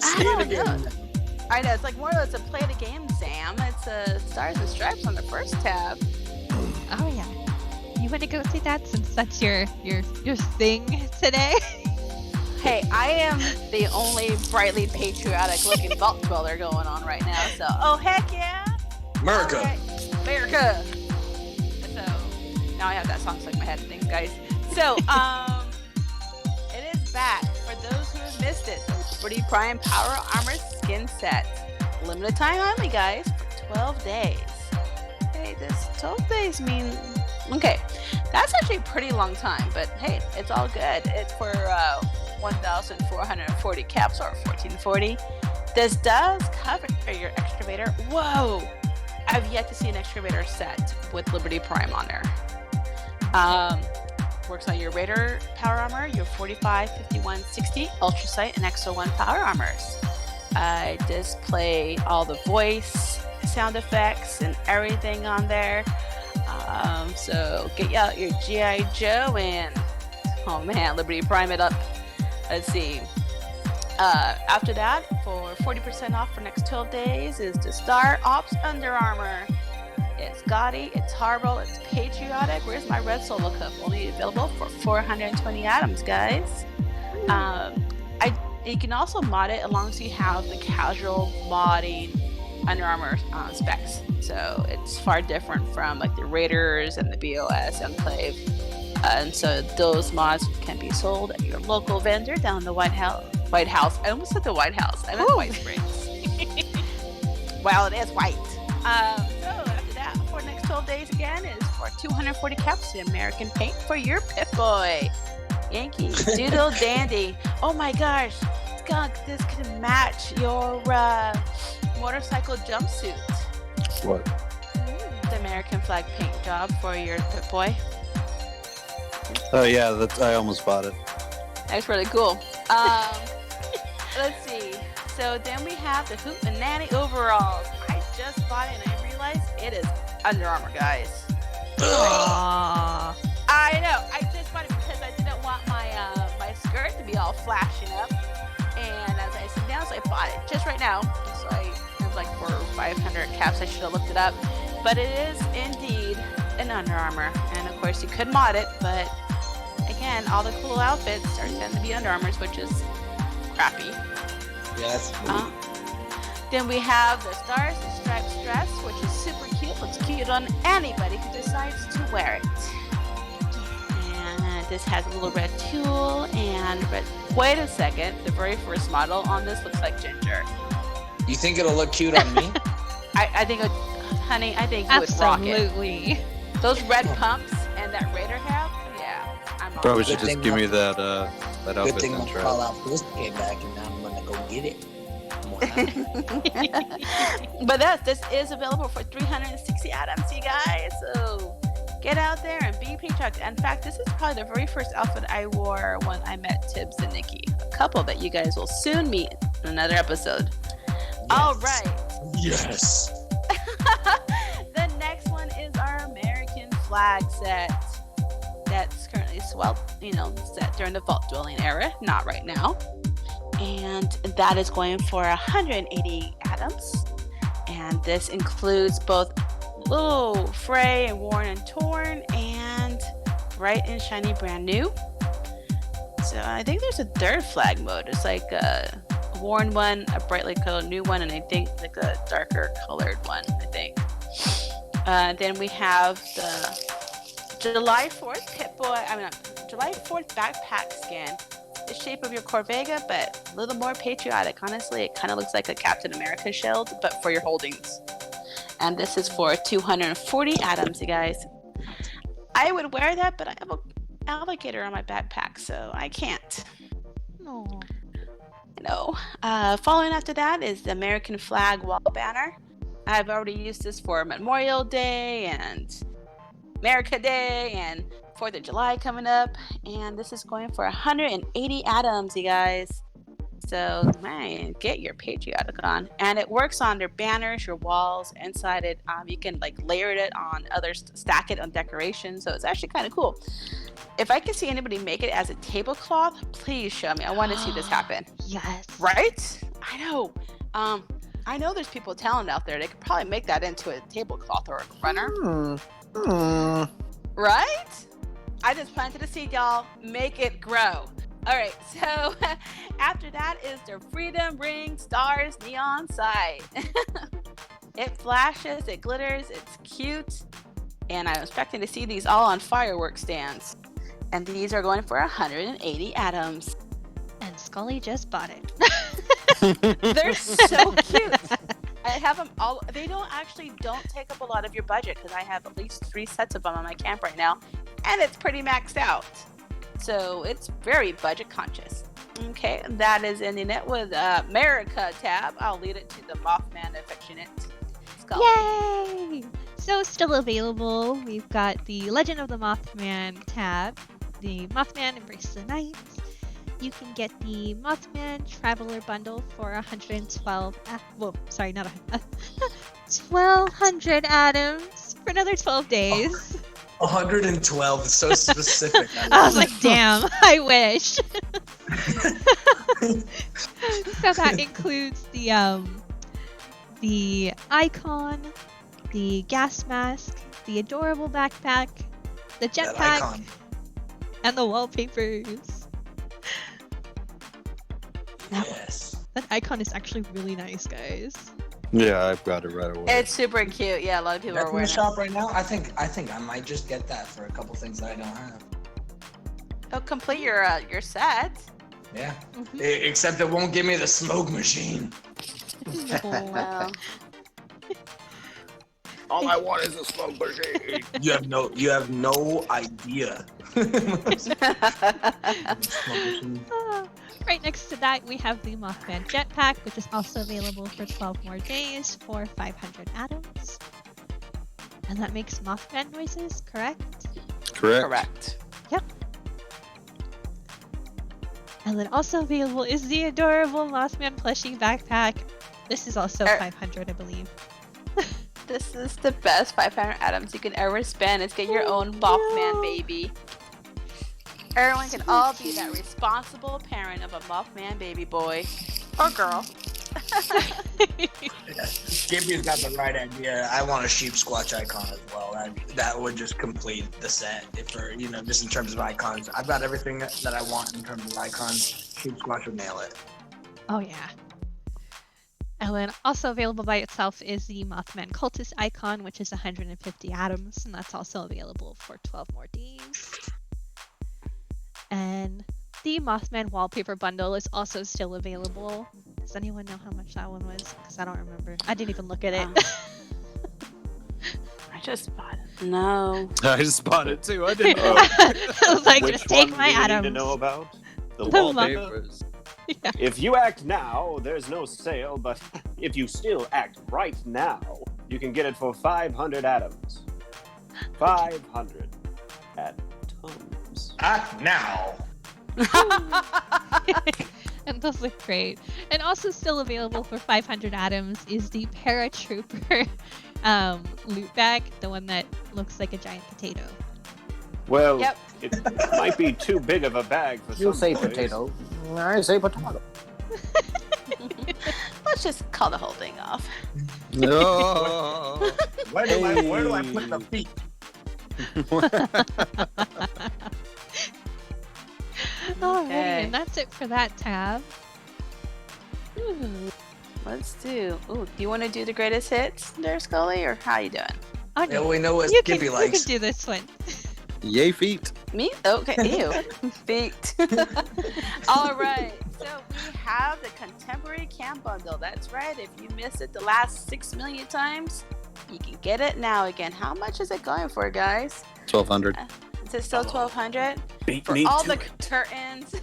I don't know. I know, it's like more of a play the game, Sam. It's Stars and Stripes on the first tab. Oh yeah. You want to go see that since that's your thing today? Hey, I am the only brightly patriotic looking vault dweller going on right now, so heck yeah! America! Right. America! So, now I have that song stuck in my head. Thanks, guys. So, it is back. For those who have missed it, Pretty Prime Power Armor Skin Set. Limited time only, guys, for 12 days. Hey, this 12 days mean... Okay, that's actually a pretty long time, but hey, it's all good. It's for 1,440 caps, or 1,440. This does cover your excavator. Whoa! I've yet to see an excavator set with Liberty Prime on there. Works on your Raider power armor, your 45, 51, 60, Ultra Sight, and Exo 1 power armors. It does play all the voice, sound effects, and everything on there. So get out your G.I. Joe and, oh man, Liberty Prime it up. Let's see. After that, for 40% off for next 12 days, is the Star Ops Under Armor. It's gaudy, it's horrible, it's patriotic. Where's my red solo cup? Only available for 420 atoms, guys. You can also mod it as long as you have the casual modding Under Armor specs. So it's far different from like the Raiders and the BOS Enclave. And so those mods can be sold at your local vendor down the White House. I almost said the White House. I meant White Springs. Well, it is white. So after that, for the next 12 days again, is for 240 caps in American paint for your Pip-Boy. Yankee Doodle Dandy. Oh my gosh, Skunk, this can match your motorcycle jumpsuit. What? The American flag paint job for your Pip-Boy. Oh yeah, I almost bought it. That's really cool. Let's see. So then we have the Hoot and Nanny overalls. I just bought it and I realized it is Under Armour, guys. Aww. I know. I just bought it because I didn't want my my skirt to be all flashing up. And as I sit down, so I bought it just right now. So it was like for 500 caps. I should have looked it up. But it is indeed an Under Armour. And of course, you could mod it, but again, all the cool outfits tend to be Under Armours, which is crappy. Yes. Then we have the Stars and Stripes dress, which is super cute. Looks cute on anybody who decides to wear it. And this has a little red tulle and red. Wait a second. The very first model on this looks like Ginger. You think it'll look cute on me? I think, honey, I think you would rock it. Absolutely. Those red pumps and that Raider hat, yeah. I'm all Probably for should it. just give me that Good outfit thing then, my Trav. Fallout First came back and now I'm gonna go get it. But this is available for 360 atoms, you guys. So get out there and be patriotic. In fact, this is probably the very first outfit I wore when I met Tibbs and Nikki, a couple that you guys will soon meet in another episode. Yes. All right. Yes. The next one is our American flag set. That's currently set during the Vault Dwelling era, not right now. And that is going for 180 atoms. And this includes both fray and worn and torn, and bright and shiny brand new. So I think there's a third flag mode. It's like a worn one, a brightly colored new one, and I think like a darker colored one, I think. Then we have the July 4th July 4th backpack skin. The shape of your Corvega, but a little more patriotic. Honestly, it kind of looks like a Captain America shield, but for your holdings. And this is for 240 atoms, you guys. I would wear that, but I have an alligator on my backpack, so I can't. No. No. Following after that is the American flag wall banner. I've already used this for Memorial Day and America Day and 4th of July coming up, and this is going for 180 atoms, you guys. So, man, get your patriotic on. And it works on their banners, your walls, inside it. You can like layer it on others, stack it on decorations. So it's actually kind of cool. If I can see anybody make it as a tablecloth, please show me. I want to see this happen. Yes. Right? I know. I know there's people talented out there. They could probably make that into a tablecloth or a runner. Right? I just planted a seed, y'all. Make it grow. All right, so after that is the Freedom Ring Stars Neon Sight. It flashes, it glitters, it's cute, and I'm expecting to see these all on fireworks stands. And these are going for 180 atoms. And Skullie just bought it. They're so cute. I have them all. They don't take up a lot of your budget because I have at least 3 sets of them on my camp right now, and it's pretty maxed out. So it's very budget conscious. Okay, that is ending it with America tab. I'll lead it to the Mothman Affectionate Skullie. Yay! So still available, we've got the Legend of the Mothman tab, the Mothman Embrace the Night. You can get the Mothman Traveler Bundle for 112, well, sorry, not 1,200 atoms for another 12 days. 112 is so specific. I was like, damn, I wish. So that includes the icon, the gas mask, the adorable backpack, the That jetpack, icon. and the wallpapers. Yes. That icon is actually really nice, guys. Yeah, I've got it right away. It's super cute. Yeah, a lot of people That's are in the wearing it. shop right now. I think I might just get that for a couple things that I don't have. It'll complete your set. Yeah. Mhm. Except it won't give me the smoke machine. Well, All I want is a smoke machine. You have no idea. Right next to that, we have the Mothman jetpack, which is also available for 12 more days for 500 atoms. And that makes Mothman noises, correct? Correct. correct. And then also available is the adorable Mothman plushie backpack. This is also 500, I believe. This is the best 500 atoms you can ever spend. It's get your own Mothman baby. Everyone can all be that responsible parent of a Mothman baby boy or girl. Skippy's got the right idea. I want a sheep squatch icon as well. That would just complete the set. If for just in terms of icons, I've got everything that I want in terms of icons. Sheep squatch would nail it. Oh yeah. And then also available by itself is the Mothman cultist icon, which is 150 atoms, and that's also available for 12 more days. And the Mothman wallpaper bundle is also still available. Does anyone know how much that one was? Because I don't remember. I didn't even look at it. I just bought it. No. I just bought it too. I didn't know. I was like, Which just take one my do you atoms. need to know about? The The wallpaper? Wallpapers. If you act now, there's no sale, but if you still act right now, you can get it for 500 atoms. 500 atoms. Act now. And those look great. And also still available for 500 atoms is the Paratrooper loot bag, the one that looks like a giant potato. Well, Yep. it might be too big of a bag for You some say boys. potato. I say potato. Let's just call the whole thing off. No. Where do I put the feet? Alrighty, Okay. and that's it for that tab. Let's do. Ooh, do you want to do the greatest hits there, Skullie, or how you doing? Oh, Yeah, we know what you can Skippy likes. do this one. Yay feet. Me? Okay, ew. Feet. All right, so we have the Contemporary Camp Bundle. That's right. If you missed it the last 6 million times, you can get it now again. How much is it going for, guys? 1,200. Is it still 1,200? Beat For me all to the it. curtains.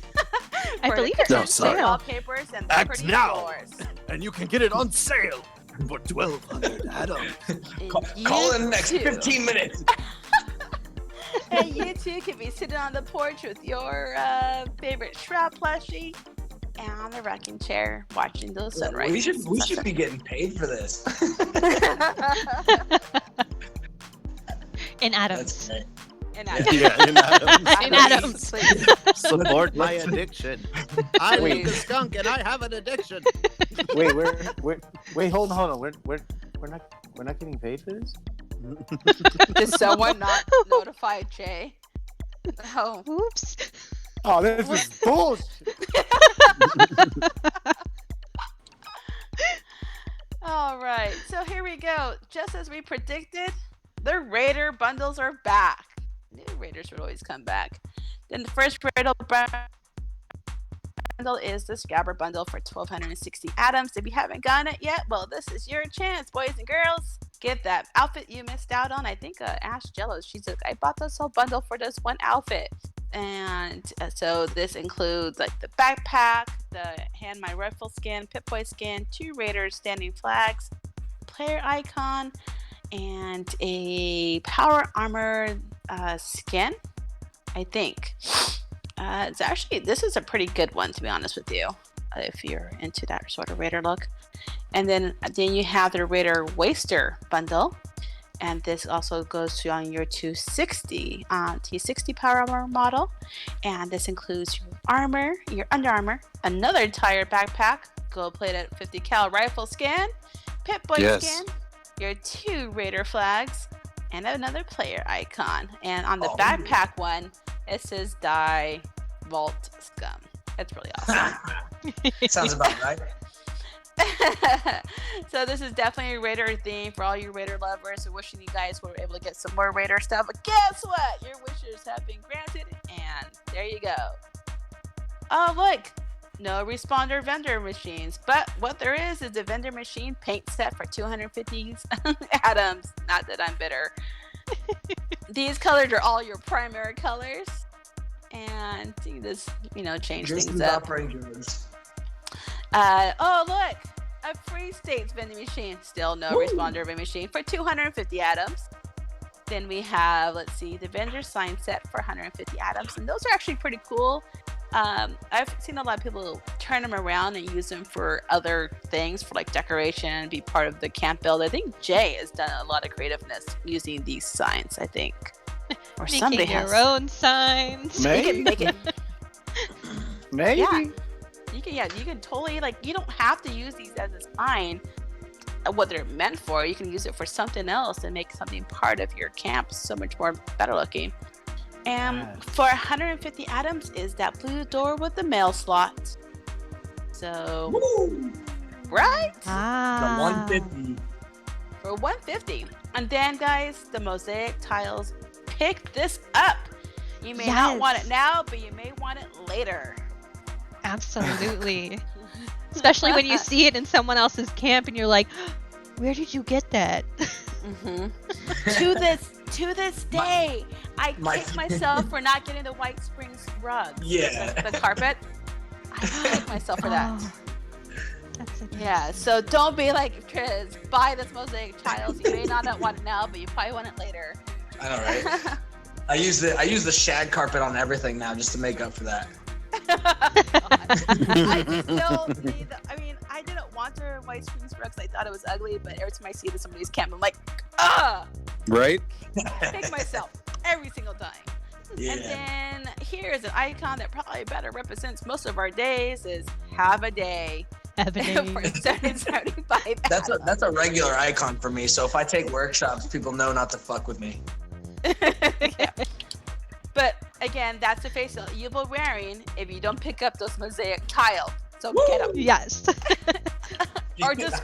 I for the believe it's No, on sorry. sale. wallpapers and the Act pretty now. floors. And you can get it on sale for 1,200 atoms. And Call in you the next too. 15 minutes. And you too can be sitting on the porch with your favorite Shroud plushie and on the rocking chair watching those sunrises. We should be getting paid for this. In atoms. That's great. And Yeah, in atoms. In atoms. Please. Support my addiction. I'm Wait. NukaSkunk and I have an addiction. Wait, hold on. We're not getting paid for this? Did someone not notify Jay? Oh. Oops. Oh, this is bullshit. All right, so here we go. Just as we predicted, the Raider bundles are back. New Raiders would always come back. Then the first Raider bundle is the Scabber bundle for 1,260 atoms. If you haven't gotten it yet, well, this is your chance, boys and girls. Get that outfit you missed out on. I think Ash Jello, she's like, I bought this whole bundle for this one outfit. And so this includes like the backpack, the hand my rifle skin, Pip-Boy skin, 2 raiders standing flags, player icon, and a power armor skin, I think. It's actually, this is a pretty good one, to be honest with you, if you're into that sort of raider look. And then you have the Raider Waster bundle. And this also goes to on your 260 T60 power armor model. And this includes your armor, your Under Armour, another entire backpack, gold-plated 50 cal rifle skin, Pip-Boy skin, your 2 Raider flags, and another player icon. And on the backpack one, it says Die Vault Scum. It's really awesome. Sounds about right. So this is definitely a Raider theme for all you Raider lovers. So wishing you guys were able to get some more Raider stuff. But guess what? Your wishes have been granted, and there you go. Oh look, no responder vendor machines. But what there is a vendor machine paint set for 250 atoms. Not that I'm bitter. These colors are all your primary colors, and you just change things up. Oh look, a Free States vending machine. Still no responder vending machine for 250 atoms. Then we have, let's see, the vendor sign set for 150 atoms, and those are actually pretty cool. I've seen a lot of people turn them around and use them for other things, for like decoration, be part of the camp build. I think Jay has done a lot of creativeness using these signs, I think. Or Making somebody your has. own signs. Maybe. Make it. Maybe. Yeah. You can totally, you don't have to use these as a sign, what they're meant for. You can use it for something else and make something part of your camp so much more better looking. And for 150 atoms is that blue door with the mail slot. So, right? Ah. The 150. For 150. And then, guys, the mosaic tiles. Pick this up. You may not want it now, but you may want it later. Absolutely. Especially when you see it in someone else's camp and you're like, where did you get that? To this day, I kick myself for not getting the White Springs rug. Yeah. The carpet. I kick myself for that. Oh, that's a Yeah, so don't be like Triz. Buy this mosaic tiles. You may not want it now, but you probably want it later. I know, right? I use the shag carpet on everything now just to make up for that. I just don't see I didn't want the White Springs rugs. I thought it was ugly, but every time I see it at somebody's camp, I'm like, Right? kick myself every single time. Yeah. And then here's an icon that probably better represents most of our days is Have a Day. For 775 That's a regular icon for me. So if I take workshops, people know not to fuck with me. Yeah. But again, that's the face that you'll be wearing if you don't pick up those mosaic tiles. So get them. Yes. Or just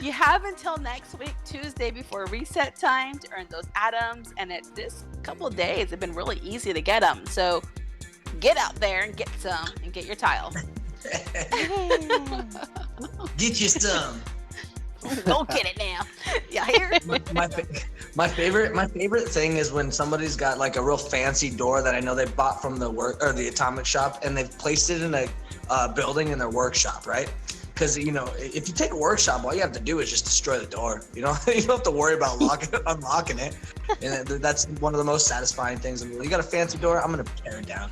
you have until next week, Tuesday, before reset time to earn those atoms. And this couple of days have been really easy to get them. So get out there and get some and get your tile. Get you some. Go get it now. Yeah, here. My favorite thing is when somebody's got like a real fancy door that I know they bought from the atomic shop, and they've placed it in a building in their workshop, right? Because if you take a workshop, all you have to do is just destroy the door. You don't have to worry about unlocking it, and that's one of the most satisfying things. You got a fancy door, I'm gonna tear it down.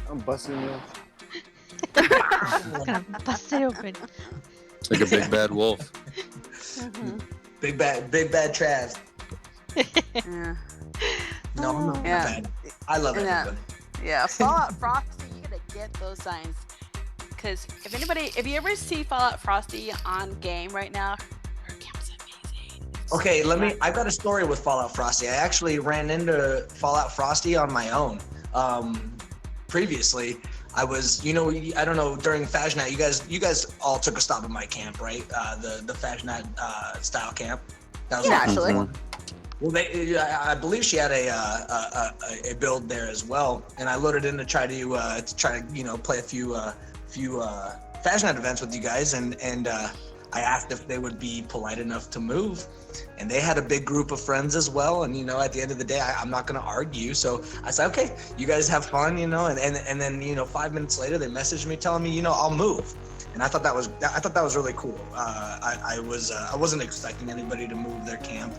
I'm busting you. I'm gonna bust it open. It's like a big bad wolf. Big bad Trav. Yeah. No, I'm not Yeah. bad. I love it. Yeah, Fallout Frosty, you gotta get those signs. Because if you ever see Fallout Frosty on game right now, her camp's amazing. Okay, I've got a story with Fallout Frosty. I actually ran into Fallout Frosty on my own. Previously, I was, I don't know, during Fashion Night, you guys all took a stop at my camp, right? The Fashion Night style camp. That was actually. Well, I believe she had a build there as well, and I loaded in to try to play a few Fashion Night events with you guys, and I asked if they would be polite enough to move, and they had a big group of friends as well. And at the end of the day, I'm not going to argue. So I said, okay, you guys have fun, and then 5 minutes later, they messaged me telling me, I'll move. And I thought that was really cool. I wasn't expecting anybody to move their camp,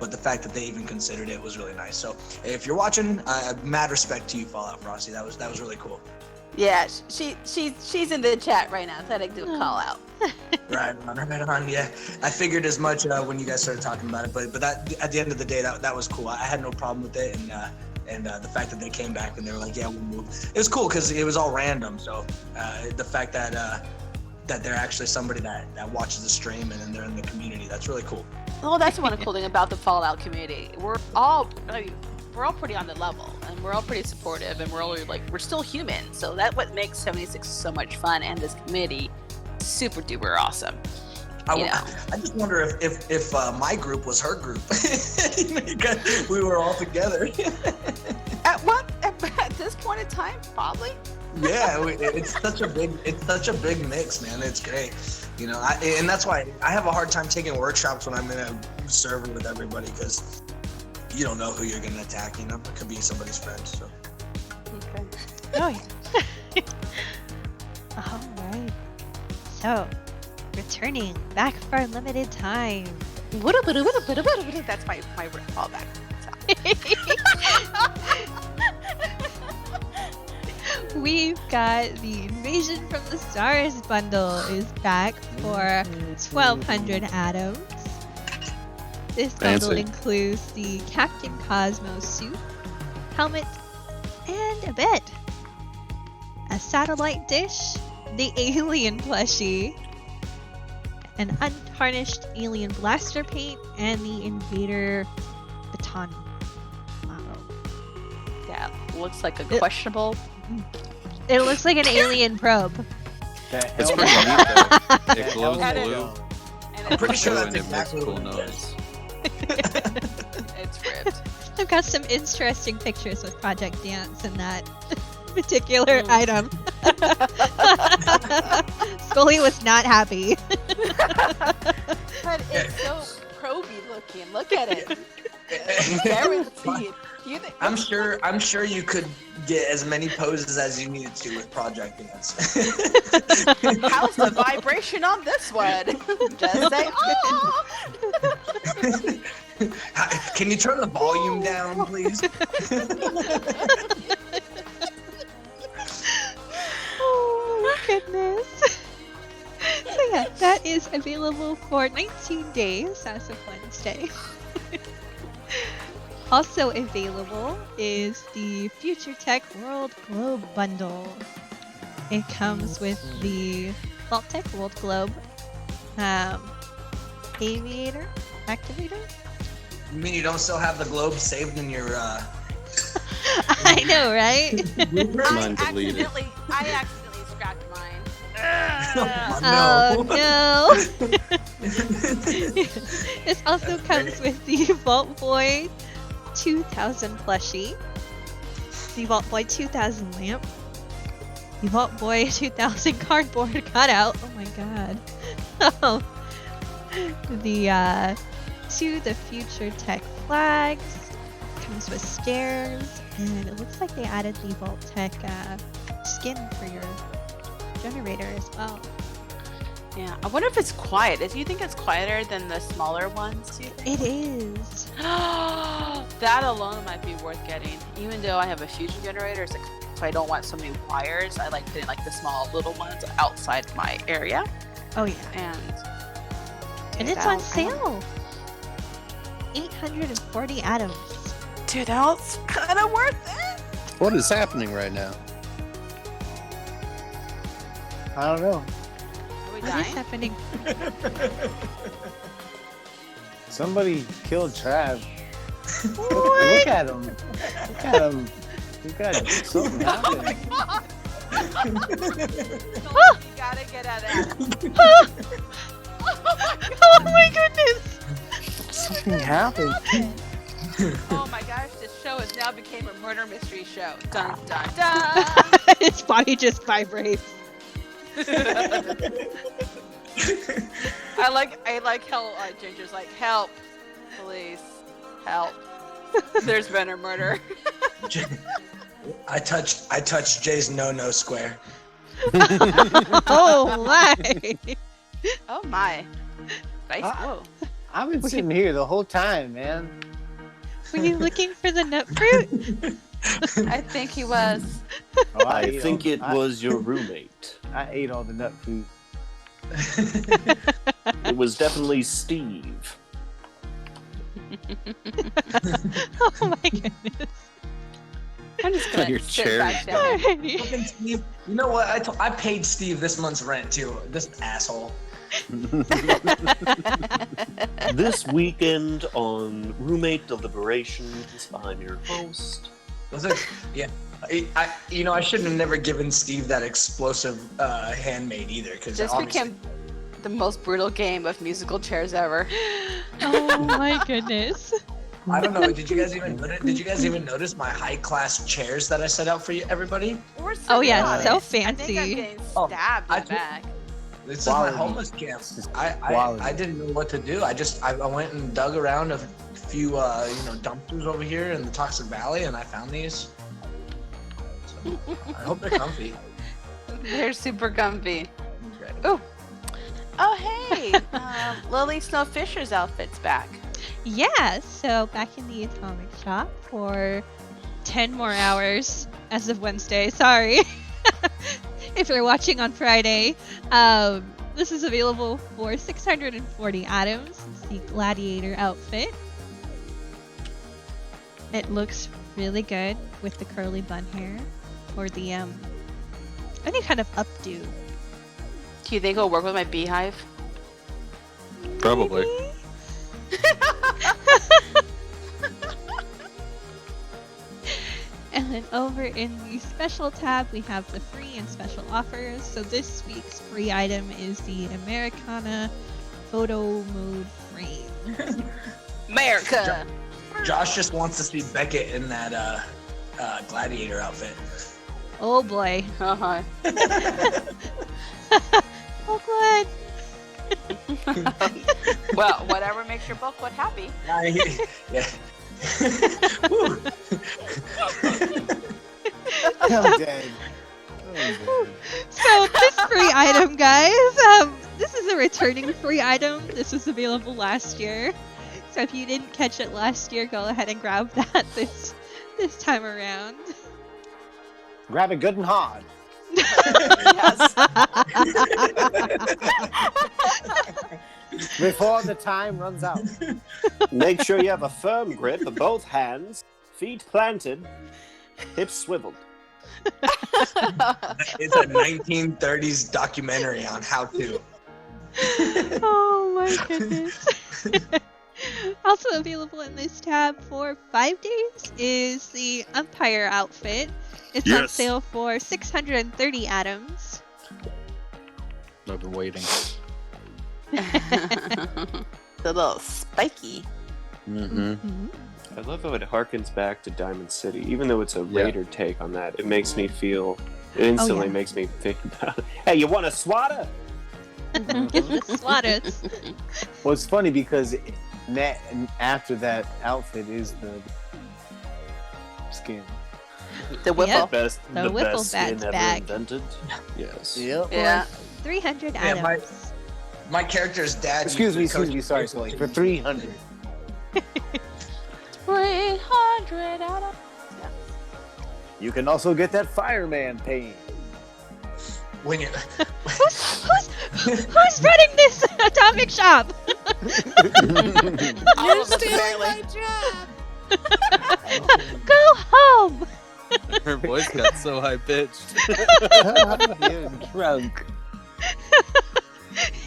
but the fact that they even considered it was really nice. So if you're watching, mad respect to you, Fallout Frosty. That was really cool. Yeah, she's in the chat right now, so I do a call out. Right on. Yeah, I figured as much when you guys started talking about it. But that at the end of the day, that was cool. I had no problem with it, and the fact that they came back and they were like, yeah, we'll move. It was cool because it was all random. So the fact that they're actually somebody that watches the stream and then they're in the community, that's really cool. Well, that's one cool thing about the Fallout community. We're all pretty on the level, and we're all pretty supportive, and we're still human. So that's what makes 76 so much fun, and this community super duper awesome. I just wonder if my group was her group. We were all together. At this point in time, probably. Yeah, it's such a big mix, man. It's great, and that's why I have a hard time taking workshops when I'm in a server with everybody, because you don't know who you're gonna attack. It could be somebody's friend. So. Okay. Oh yeah. All right. So, returning back for a limited time. That's my fallback. We've got the Invasion from the Stars bundle is back for 1,200 atoms. This bundle includes the Captain Cosmos suit, helmet, and a bed, a satellite dish, the alien plushie, an untarnished alien blaster paint, and the Invader baton model. Yeah, looks like a questionable. It looks like an alien probe. It's pretty neat though. It glows blue. I'm pretty sure that's and it makes exactly cool what it noise. It's ripped. I've got some interesting pictures with Project Dance in that particular item. Skullie was not happy. But it's so proby looking. Look at it. Guaranteed. I'm sure you could get as many poses as you needed to with Project Dance. How's the vibration on this one? Just say, oh! Can you turn the volume down, please? Oh my goodness. So yeah, that is available for 19 days as of Wednesday. Also available is the Future Tech World Globe bundle. It comes with the Vault Tech World Globe, Aviator, Activator. You mean you don't still have the globe saved in your I know, right? Mine deleted. I accidentally scrapped mine. Oh no! This also comes with the Vault Boy 2000 plushie, the Vault Boy 2000 lamp, the Vault Boy 2000 cardboard cutout. Oh my god! The To the Future Tech flags, comes with stairs, and it looks like they added the Vault Tech skin for your generator as well. Yeah, I wonder if it's quiet. Do you think it's quieter than the smaller ones? Do you think? It is. That alone might be worth getting. Even though I have a fusion generator, so I don't want so many wires. I like putting the small little ones outside my area. Oh yeah. And it's on sale. 840 atoms. Dude, that's kind of worth it. What is happening right now? I don't know. Are we What is dying? happening? Somebody killed Trav. Look at him. Look at him. You got something happening. You gotta get out of that. Oh my goodness! Something happened. Oh my gosh, this show has now became a murder mystery show. Dun dun dun! His body just vibrates. I like how Ginger's like, help, police, help. There's been a murder. I touched Jay's no square. Oh my! Oh my. Nice. Whoa. I've been sitting here the whole time, man. Were you looking for the nut fruit? I think he was. Oh, I think it was your roommate. I ate all the nut fruit. It was definitely Steve. Oh my goodness. I'm just gonna Your sit chair back is down. Alrighty. Fucking Steve. You know what? I paid Steve this month's rent too. This asshole. This weekend on Roommate Deliberations, I'm your host. Was it? Yeah. I shouldn't have never given Steve that explosive handmade either, because This became the most brutal game of musical chairs ever. Oh my goodness. I don't know. Did you guys even notice my high class chairs that I set out for you, everybody? We're Oh yeah, nice. so I think I'm fancy. getting Oh, stabbed I in the took- back. This is my Quality. homeless camp. This is I quality. didn't know what to do. I went and dug around a few dumpsters over here in the Toxic Valley, and I found these. So, I hope they're comfy. They're super comfy. Okay. Ooh. Oh hey, Lily Snow Fisher's outfit's back. Yeah, so back in the Atomic Shop for 10 more hours as of Wednesday. Sorry. If you're watching on Friday, this is available for 640 items. It's the Gladiator outfit. It looks really good with the curly bun hair or the any kind of updo. Do you think it'll work with my beehive? Probably. Maybe? And then over in the special tab, we have the free and special offers. So this week's free item is the Americana photo mode frame. America. Josh just wants to see Beckett in that gladiator outfit. Oh boy. Uh-huh. Oh good. Well, whatever makes your book what happy. Yeah. Woo. I'm dead. So this free item, guys, this is a returning free item. This was available last year. So if you didn't catch it last year, go ahead and grab that this time around. Grab it good and hard. Yes. Before the time runs out. Make sure you have a firm grip of both hands, feet planted, hips swiveled. It's a 1930s documentary on how to. Oh my goodness. Also available in this tab for 5 days is the Umpire outfit. It's on Yes. sale for 630 atoms. I've been waiting. The little spiky. Mm-hmm. I love how it harkens back to Diamond City. Even though it's a Raider take on that, it makes me feel... It instantly yeah. makes me think about, hey, you want a swatter? Get the swatters. Well, it's funny because after that outfit is the skin. The whipple. Yep. Best, The the Whipple best skin Bat's ever back. invented. Yes. Yep. Yeah. 300 Yeah, atoms. My character's dad. Excuse me, used to coach sorry, baseball Skullie. For teams. 300. 300 out of. You can also get that fireman paint. When you Who's running this atomic shop? All of us apparently. Go home. Her voice got so high pitched. You're drunk.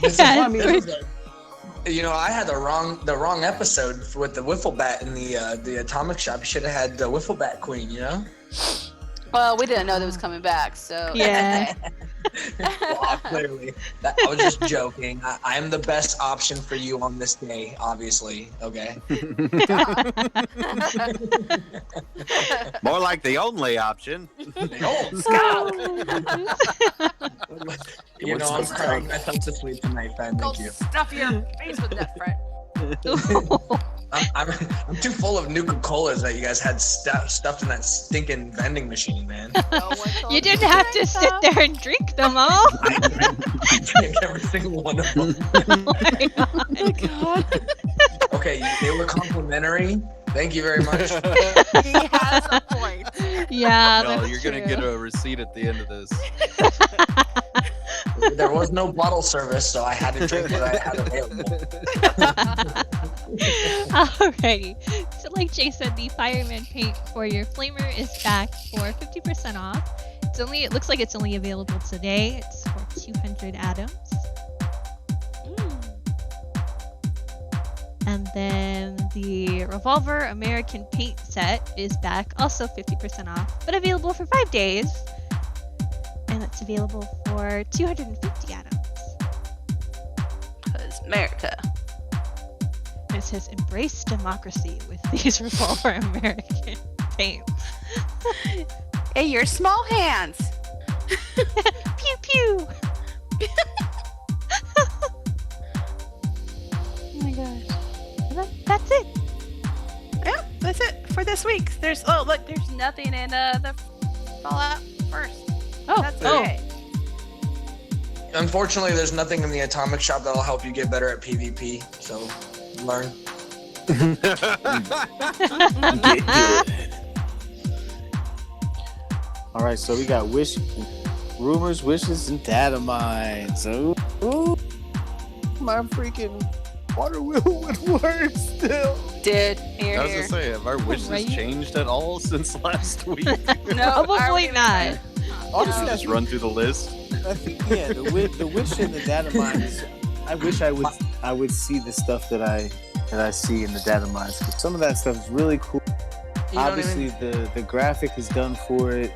This is Yes. what I mean. I had the wrong episode with the wiffle bat in the atomic shop. You should have had the wiffle bat queen. Well, we didn't know that was coming back, so. Yeah. Well, clearly, I was just joking. I am the best option for you on this day, obviously. Okay. More like the only option. Oh, Oh, You know, I'm crying myself to sleep tonight, fan. Go Thank you. stuff your face with that, Fred. I'm too full of Nuka-Colas that you guys had stuffed in that stinking vending machine, man. You didn't have to sit there and drink them all. I drank every single one of them. Oh my god. Okay, they were complimentary. Thank you very much. He has a point. Yeah, No, that's you're true. gonna get a receipt at the end of this. There was no bottle service, so I had to drink what I had available. Alrighty. So like Jay said, the fireman paint for your flamer is back for 50% off. It looks like it's only available today. It's for 200 atoms. And then the revolver American paint set is back, also 50% off, but available for 5 days. And it's available for 250 atoms. Because America. And it says embrace democracy with these revolver American paints. Hey, your small hands. Pew pew. Oh my gosh. And that's it. Yeah, that's it for this week. There's nothing in the Fallout first. Oh, That's oh. okay. Unfortunately, there's nothing in the atomic shop that'll help you get better at PvP. So, learn. Get good. All right, so we got rumors, wishes, and data mines. Ooh, my freaking water wheel would work still. Dude, I here, was here. gonna say, have our wishes Right? changed at all since last week? No, Probably not. Honestly, Just run through the list. I think, yeah, the wish and the data mine is. I wish I would see the stuff that I see in the data mines. 'Cause some of that stuff is really cool. You don't Obviously, the graphic is done for it.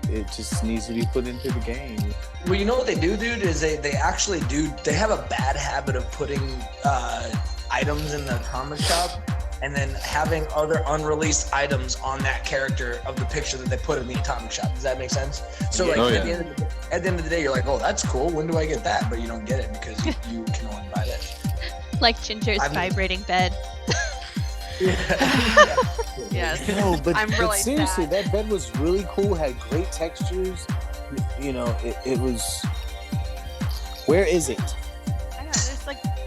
It just needs to be put into the game. Well, you know what they do, dude, is they actually do. They have a bad habit of putting items in the comic shop and then having other unreleased items on that character of the picture that they put in the atomic shop. Does that make sense? So, like, Oh, at, yeah. the end of the day, you're like, oh, that's cool. When do I get that? But you don't get it because you can only buy that. Like Ginger's vibrating bed. Yes. No, but, I'm but really seriously, sad. that bed was really cool. Had great textures. You know, it was. Where is it? I know,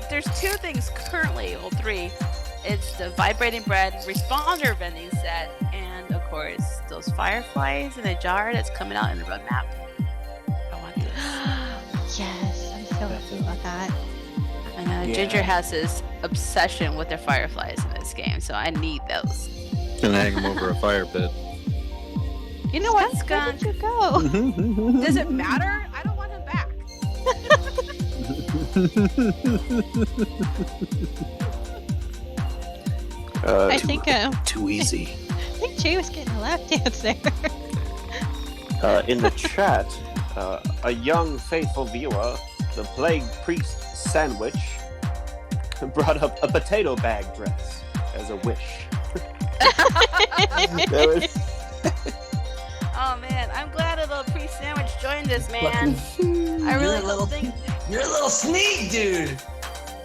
there's two things currently, well, three. It's the vibrating bread responder vending set, and of course, those fireflies in a jar that's coming out in the roadmap. I want this. Yes, I'm so happy about that. I know, Yeah. Ginger has this obsession with the fireflies in this game, so I need those. Gonna hang them over a fire pit. You know what, Where Skunk? did you go? Does it matter? I don't want him back. I think Too easy. I think Jay was getting a lap dance there. In the chat, a young faithful viewer, the Plague Priest Sandwich, brought up a potato bag dress as a wish. That was- Oh man, I'm glad a little pre-sandwich joined us, man. I really don't think. You're a little sneak, dude.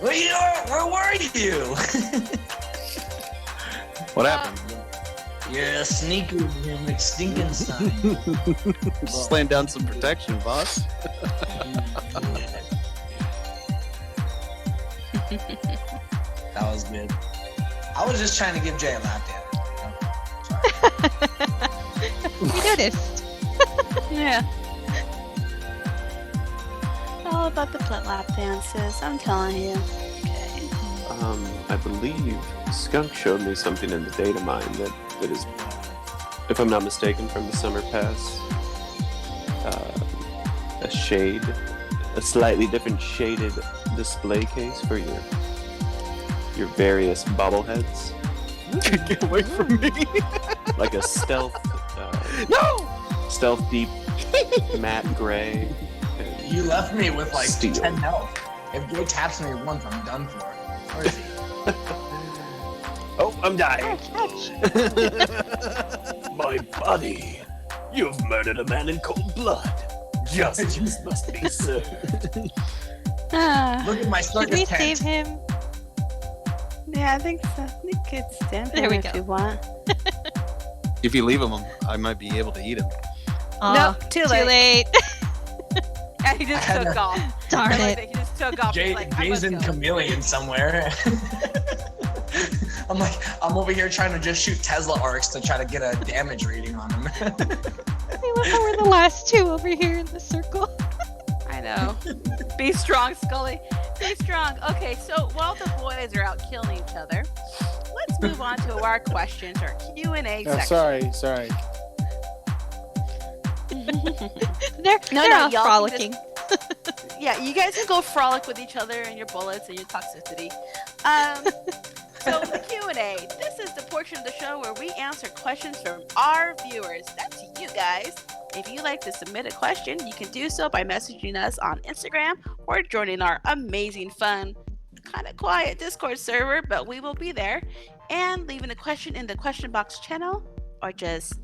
Where were you? What happened? You're a sneaker, you McStinkenstein. Just laying down some protection, boss. That was good. I was just trying to give Jay a lap dance. You noticed. Yeah. All about the lap dances, I'm telling you. Okay. I believe Skunk showed me something in the data mine that is, if I'm not mistaken, from the summer pass. A slightly different shaded display case for your various bobbleheads. Get away from me. Like a stealth, No! stealth deep matte gray. and You left me with like Steel. 10 health. If Jay taps me once, I'm done for. Where is he? Oh, I'm dying. My buddy, you've murdered a man in cold blood. Justice must be served. Look at my Should circus we tent. save him? Yeah, I think so. You could stand There him we if go. you want. If you leave him, I might be able to eat him. Oh, too late. And he just had took a- off. Darn I like it. that he just took off. He's like, I Jay's must in go. chameleon somewhere. I'm over here trying to just shoot Tesla arcs to try to get a damage rating on him. I love how we're the last two over here in the circle. I know. Be strong, Skullie. Be strong. Okay, so while the boys are out killing each other, let's move on to our questions, our Q&A section. Sorry. They're all y'all frolicking. Yeah, you guys can go frolic with each other and your bullets and your toxicity. So the Q&A. This is the portion of the show where we answer questions from our viewers. That's you guys. If you'd like to submit a question, you can do so by messaging us on Instagram or joining our amazing, fun, kind of quiet Discord server, but we will be there, and leaving a question in the question box channel, or just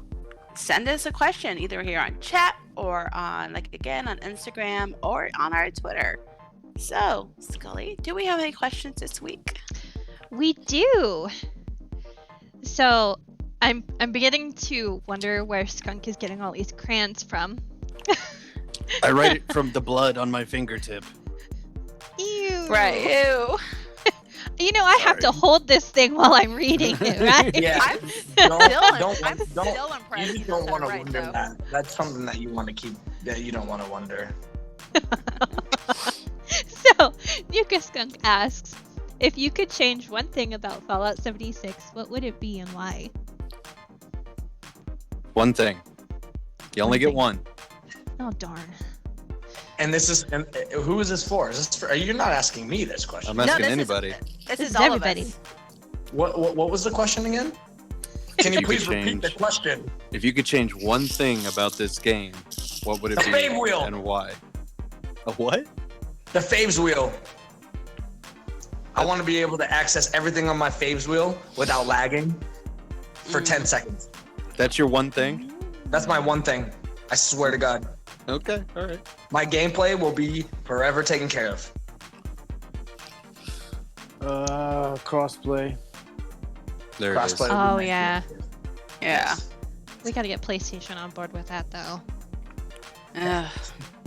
send us a question either here on chat or on, like, again, on Instagram or on our Twitter. So, Skullie, do we have any questions this week? We do. So, I'm beginning to wonder where Skunk is getting all these crayons from. I write it from the blood on my fingertip. Ew. Right. Ew. You know, I have to hold this thing while I'm reading it, right? Yeah. I'm Don't- still, I'm don't- still impressed. You just you don't said want it to right, wonder though. that. That's something that you want to keep. That you don't want to wonder. So, NukaSkunk asks, if you could change one thing about Fallout 76, what would it be and why? One thing. You only get one. Oh, darn. And this is. And who is this for? Is this for? You're not asking me this question. I'm asking this is- anybody. This This is is all everybody. of us. What was the question again? Can you You could please repeat the change. question? If you could change one thing about this game, what would it The be fave wheel. and why? A what? The faves wheel. I want to be able to access everything on my faves wheel without lagging for 10 seconds. That's your one thing? That's my one thing. I swear to God. Okay, all right. My gameplay will be forever taken care of. Crossplay. There it is. Crossplay. Oh, yeah. Yeah. We gotta get PlayStation on board with that, though. Ugh.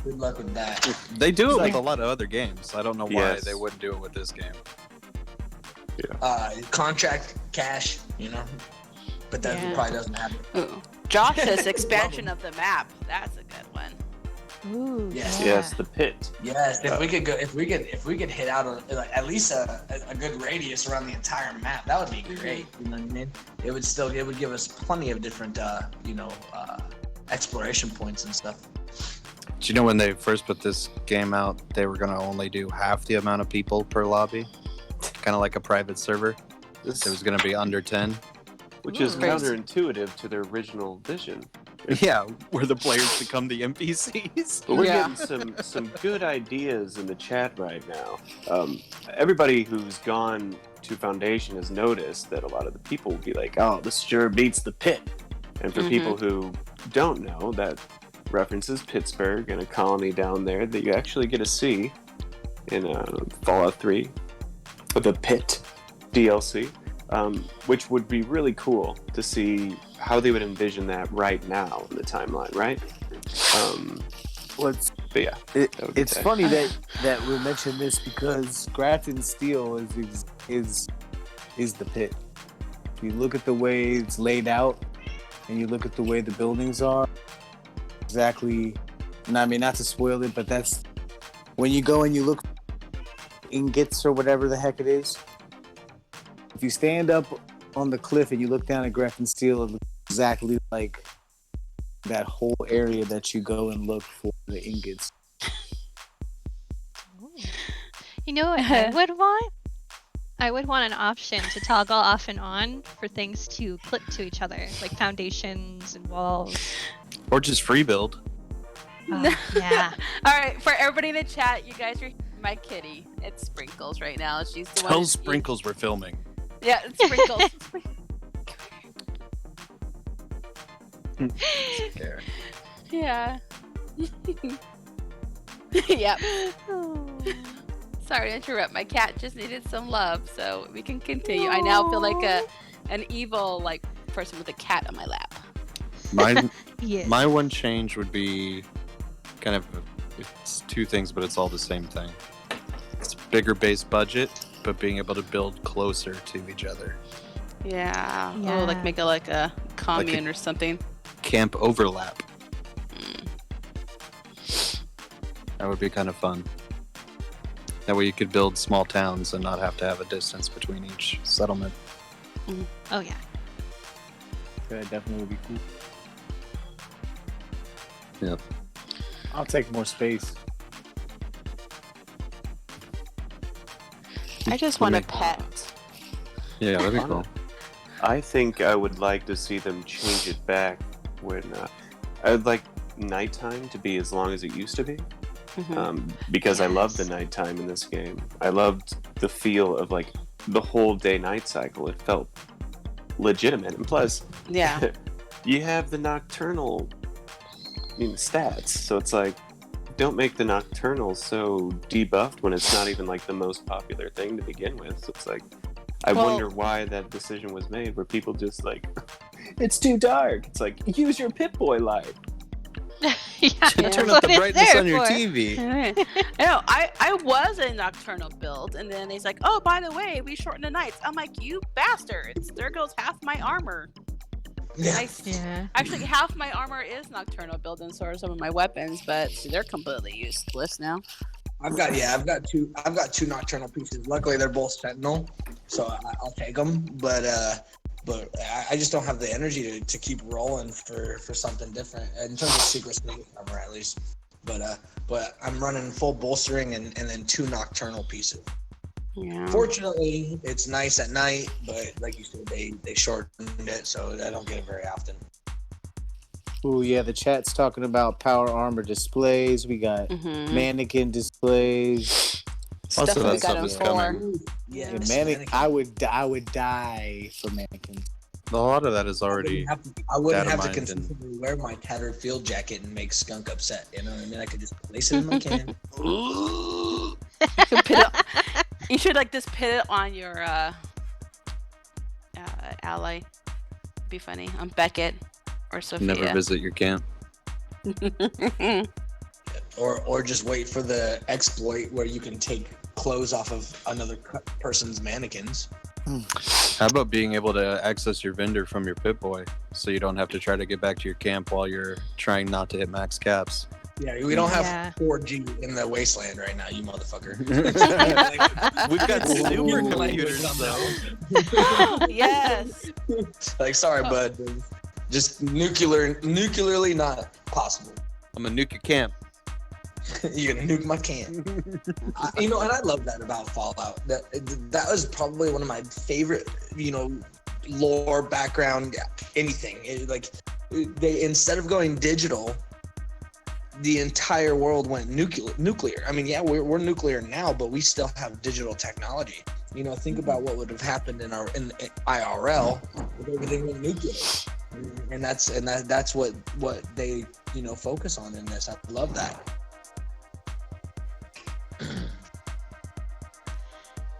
Good luck with that. They do it Like- with a lot of other games. I don't know why Yes. they wouldn't do it with this game. Contract cash, you know, but that Yeah. probably doesn't happen. Ooh. Josh says expansion of the map. That's a good one. Ooh, Yes. yeah. Yes, the pit. Yes, if we could go, if we could hit out like at least a good radius around the entire map, that would be great. You know what I mean? It would give us plenty of different exploration points and stuff. Do you know when they first put this game out, they were going to only do half the amount of people per lobby? Kind of like a private server. This, It was going to be under 10. which is Crazy. counterintuitive to their original vision. Yeah, where the players become the NPCs. But we're Yeah. getting some good ideas in the chat right now. Everybody who's gone to Foundation has noticed that a lot of the people will be like, "Oh, this sure beats the pit." And for people who don't know, that references Pittsburgh and a colony down there that you actually get to see in Fallout 3, the Pit DLC, which would be really cool to see how they would envision that right now in the timeline, right? What's But yeah, it, that would be it's tight. funny that we mentioned this because Grafton Steel is the pit. If you look at the way it's laid out, and you look at the way the buildings are, exactly. And I mean, not to spoil it, but that's when you go and you look ingots or whatever the heck it is. If you stand up on the cliff and you look down at Grafton Steel, it looks exactly like that whole area that you go and look for the ingots. You know what I would want? I would want an option to toggle off and on for things to clip to each other, like foundations and walls. Or just free build. Oh, yeah. All right, for everybody in the chat, you guys are my kitty. It's Sprinkles right now. She's the one. Tell who's- Sprinkles we're filming. Yeah, it's Sprinkles. Yeah. Yep. Oh. Sorry to interrupt. My cat just needed some love, so we can continue. I now feel like an evil person with a cat on my lap. Yes. My one change would be kind of it's two things, but it's all the same thing. It's bigger base budget, but being able to build closer to each other. Yeah. Yeah. Oh, make a commune or something. Camp overlap. That would be kind of fun. That way you could build small towns and not have to have a distance between each settlement. Oh yeah. That definitely would be cool. Yeah. I'll take more space. I just want a make- pet. Yeah, that'd be cool. I think I would like to see them change it back when I'd like nighttime to be as long as it used to be. Because I love the nighttime in this game. I loved the feel of the whole day-night cycle. It felt legitimate, and plus, Yeah. you have the nocturnal stats, so it's don't make the nocturnal so debuffed when it's not even the most popular thing to begin with. So it's I wonder why that decision was made, where people just it's too dark. It's use your Pip-Boy light. Yeah. Turn That's up the what it's brightness there on your for. TV. I know. I was a nocturnal build, and then he's like, "Oh, by the way, we shortened the nights." I'm like, "You bastards! There goes half my armor." Yeah. Yeah. Actually, half my armor is nocturnal build, and so are some of my weapons, but they're completely useless now. I've got two nocturnal pieces. Luckily, they're both sentinel, so I'll take them. But I just don't have the energy to keep rolling for something different in terms of secret service armor, at least. But I'm running full bolstering and then two nocturnal pieces. Yeah. Fortunately, it's nice at night, but like you said, they shortened it, so I don't get it very often. Oh yeah, the chat's talking about power armor displays. We got mannequin displays. Stuff Also, that we that got stuff him is for. coming. Yeah, I would die for mannequins. A lot of that is already. I wouldn't have to data mined consistently wear my tattered field jacket and make Skunk upset. You know what I mean? I could just place it in my can. You should just put it on your ally. Be funny on Beckett or Sophia. Never visit your camp. Or just wait for the exploit where you can take clothes off of another person's mannequins. How about being able to access your vendor from your Pip-Boy, so you don't have to try to get back to your camp while you're trying not to hit max caps? Yeah, we don't have 4G in the wasteland right now, you motherfucker. We've got supercomputers though. Yes. Sorry, bud. Just nuclearly not possible. I'm a nuke your camp. You're gonna nuke my can. And I love that about Fallout. That was probably one of my favorite, lore, background, anything. They instead of going digital, the entire world went nuclear. I mean, yeah, we're nuclear now, but we still have digital technology. Think about what would have happened in IRL if everything went nuclear. And that's what they focus on in this. I love that.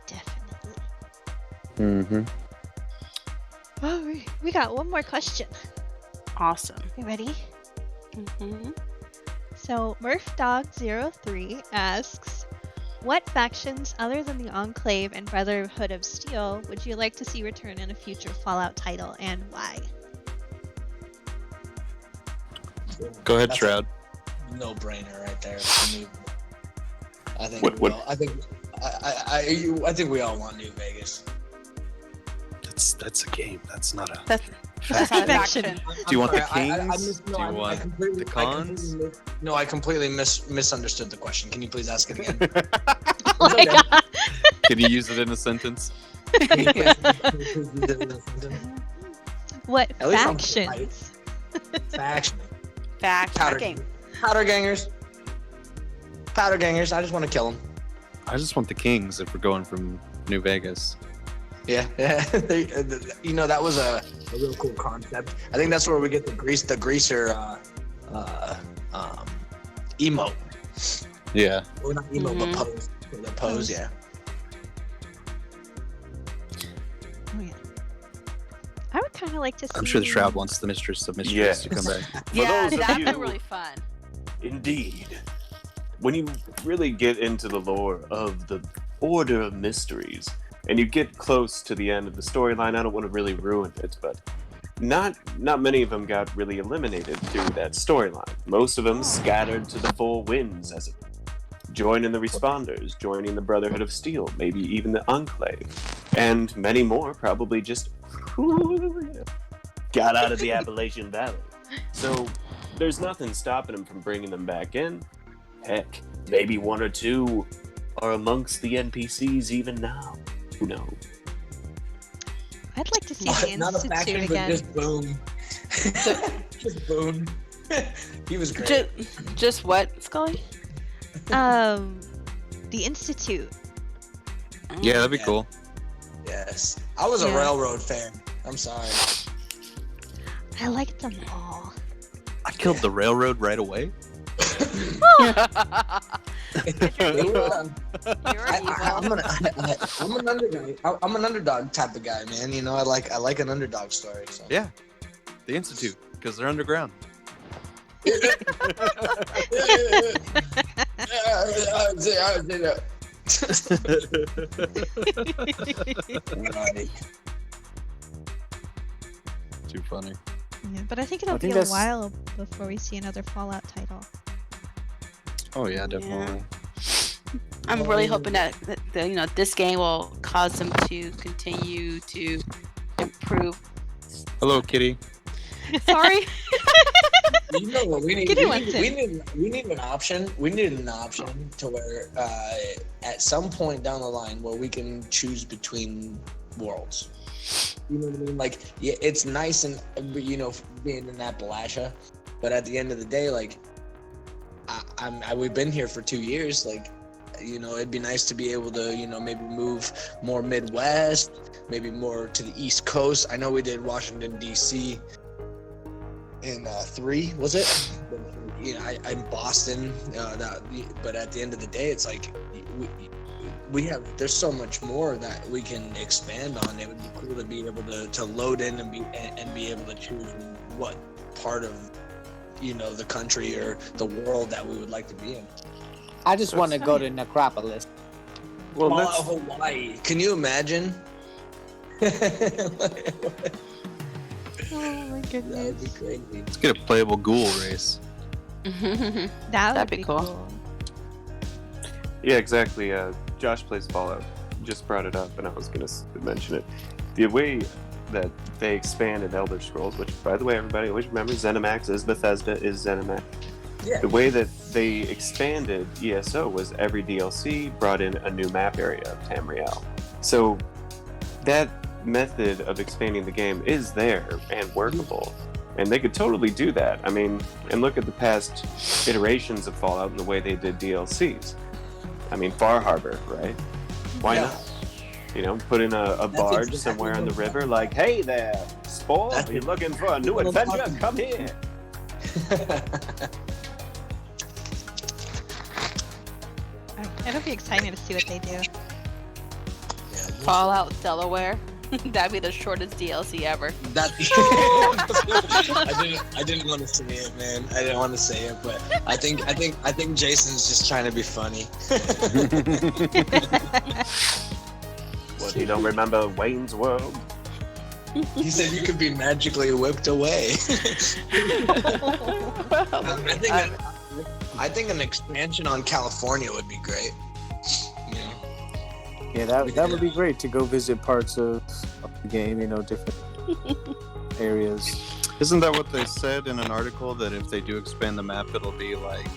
Definitely. Mm-hmm. Oh, we got one more question. Awesome. You ready? Mm-hmm. So MurphDog03 asks, what factions other than the Enclave and Brotherhood of Steel would you like to see return in a future Fallout title, and why? Go ahead, That's Shroud. No brainer right there. I think What- we all. I think we all want New Vegas. That's a game. That's not a. That's not a Faction. faction. Do you want the sorry, kings? Do you want the cons? I completely misunderstood the question. Can you please ask it again? Oh my god. Can you use it in a sentence? What At least I'm factions? Faction. Faction. Okay. Powder gangers. Powder gangers. I just want to kill them. I just want the kings if we're going from New Vegas. Yeah. That was a real cool concept. I think that's where we get the greaser emote. Yeah. Or not emote, but pose. The pose, yeah. Oh yeah. I would kind of like to see. I'm sure the Shroud wants the Mistress of Mysteries Yes. to come back. Yeah, those of that'd be you- really fun. Indeed. When you really get into the lore of the Order of Mysteries, and you get close to the end of the storyline, I don't want to really ruin it, but not many of them got really eliminated through that storyline. Most of them scattered to the four winds, as it joining the Responders, joining the Brotherhood of Steel, maybe even the Enclave, and many more probably just got out of the Appalachian Valley. So there's nothing stopping them from bringing them back in. Heck, maybe one or two are amongst the NPCs even now. Who knows? I'd like to see the Not a faction, Institute but again. just Boone. Just Boone. He was great. Just what, Skullie? The Institute. Yeah, that'd be Yeah. cool. Yes. I was a Yeah. Railroad fan. I'm sorry. I liked them all. I killed the railroad right away. You're I'm evil. an underdog. I'm an underdog type of guy, man. You know, I like an underdog story. So. Yeah. The Institute, because they're underground. Too funny. Yeah, but I think it'll I think be a that's- while before we see another Fallout title. Oh yeah, definitely. I'm really hoping that this game will cause them to continue to improve. Hello, Kitty. Sorry. You know what we need? Kitty We wants need an option. We need an option to where at some point down the line where we can choose between worlds. You know what I mean? Like, yeah, it's nice and being in Appalachia, but at the end of the day, like, we've been here for 2 years. Like, it'd be nice to be able to maybe move more Midwest, maybe more to the East Coast. I know we did Washington D.C. in 3, was it? I'm Boston. But at the end of the day, it's like there's so much more that we can expand on. It would be cool to be able to load in and be able to choose what part of the country or the world that we would like to be in. I just want to go to Necropolis. Well, Hawaii. Can you imagine? Oh my That would be goodness. crazy. Let's get a playable ghoul race. That would be cool. yeah, exactly. Josh plays Fallout. Just brought it up, and I was going to mention it. The way that they expanded Elder Scrolls, which, by the way, everybody always remember, ZeniMax is Bethesda, is ZeniMax. Yeah. The way that they expanded ESO was every DLC brought in a new map area of Tamriel. So that method of expanding the game is there and workable. And they could totally do that. I mean, and look at the past iterations of Fallout and the way they did DLCs. I mean, Far Harbor, right? Why Yeah. not? Put in a barge exactly somewhere on the what- river, like, hey there, Spore, That's you're looking for a new what I'm adventure? talking Come here. It'll be exciting to see what they do. Fallout Delaware. That'd be the shortest DLC ever. I didn't want to say it, man. I didn't want to say it, but I think Jason's just trying to be funny. What, you don't remember Wayne's World? He said you could be magically whipped away. I think an expansion on California would be great. Yeah, that would be great to go visit parts of the game, different areas. Isn't that what they said in an article, that if they do expand the map, it'll be like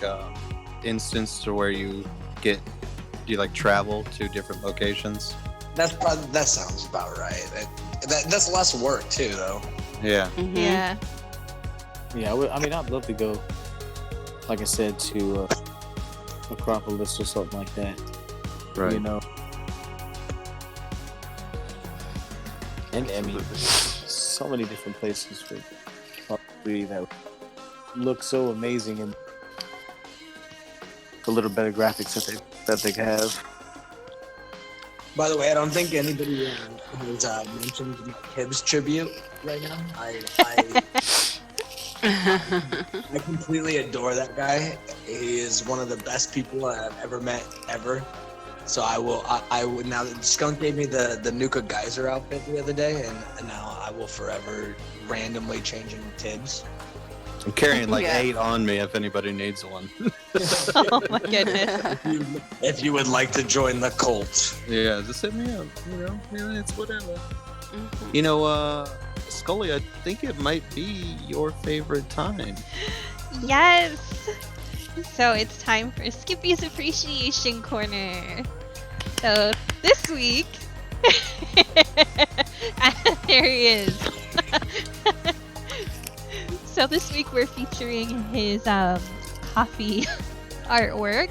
instance to where you travel to different locations? That sounds about right. That's less work too, though. Yeah. Mm-hmm. Yeah. Yeah, I'd love to go, like I said, to Acropolis or something like that. Right. And I mean, so many different places for probably that look so amazing, and the little better graphics that they have. By the way, I don't think anybody has mentioned Tibbs tribute right now. I completely adore that guy. He is one of the best people I've ever met ever. So I would now that Skunk gave me the Nuka Geyser outfit the other day, and now I will forever randomly change into Tibbs. I'm carrying like 8 on me if anybody needs one. Oh my goodness. If you would like to join the cult. Yeah, just hit me up. It's whatever. Mm-hmm. Skullie, I think it might be your favorite time. Yes. So it's time for Skippy's Appreciation Corner. So this week, there he is. So this week we're featuring his coffee artwork.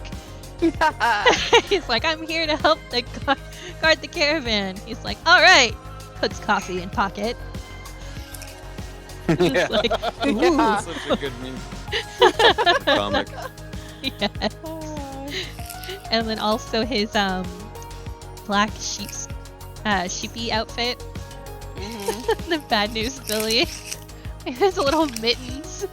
He's like, I'm here to help the guard the caravan. He's like, all right. Puts coffee in pocket. Yeah. Like, That's such a good meme. Comic. Yeah. And then also his black sheepy outfit. Mm-hmm. The Bad News Billy. His little mittens.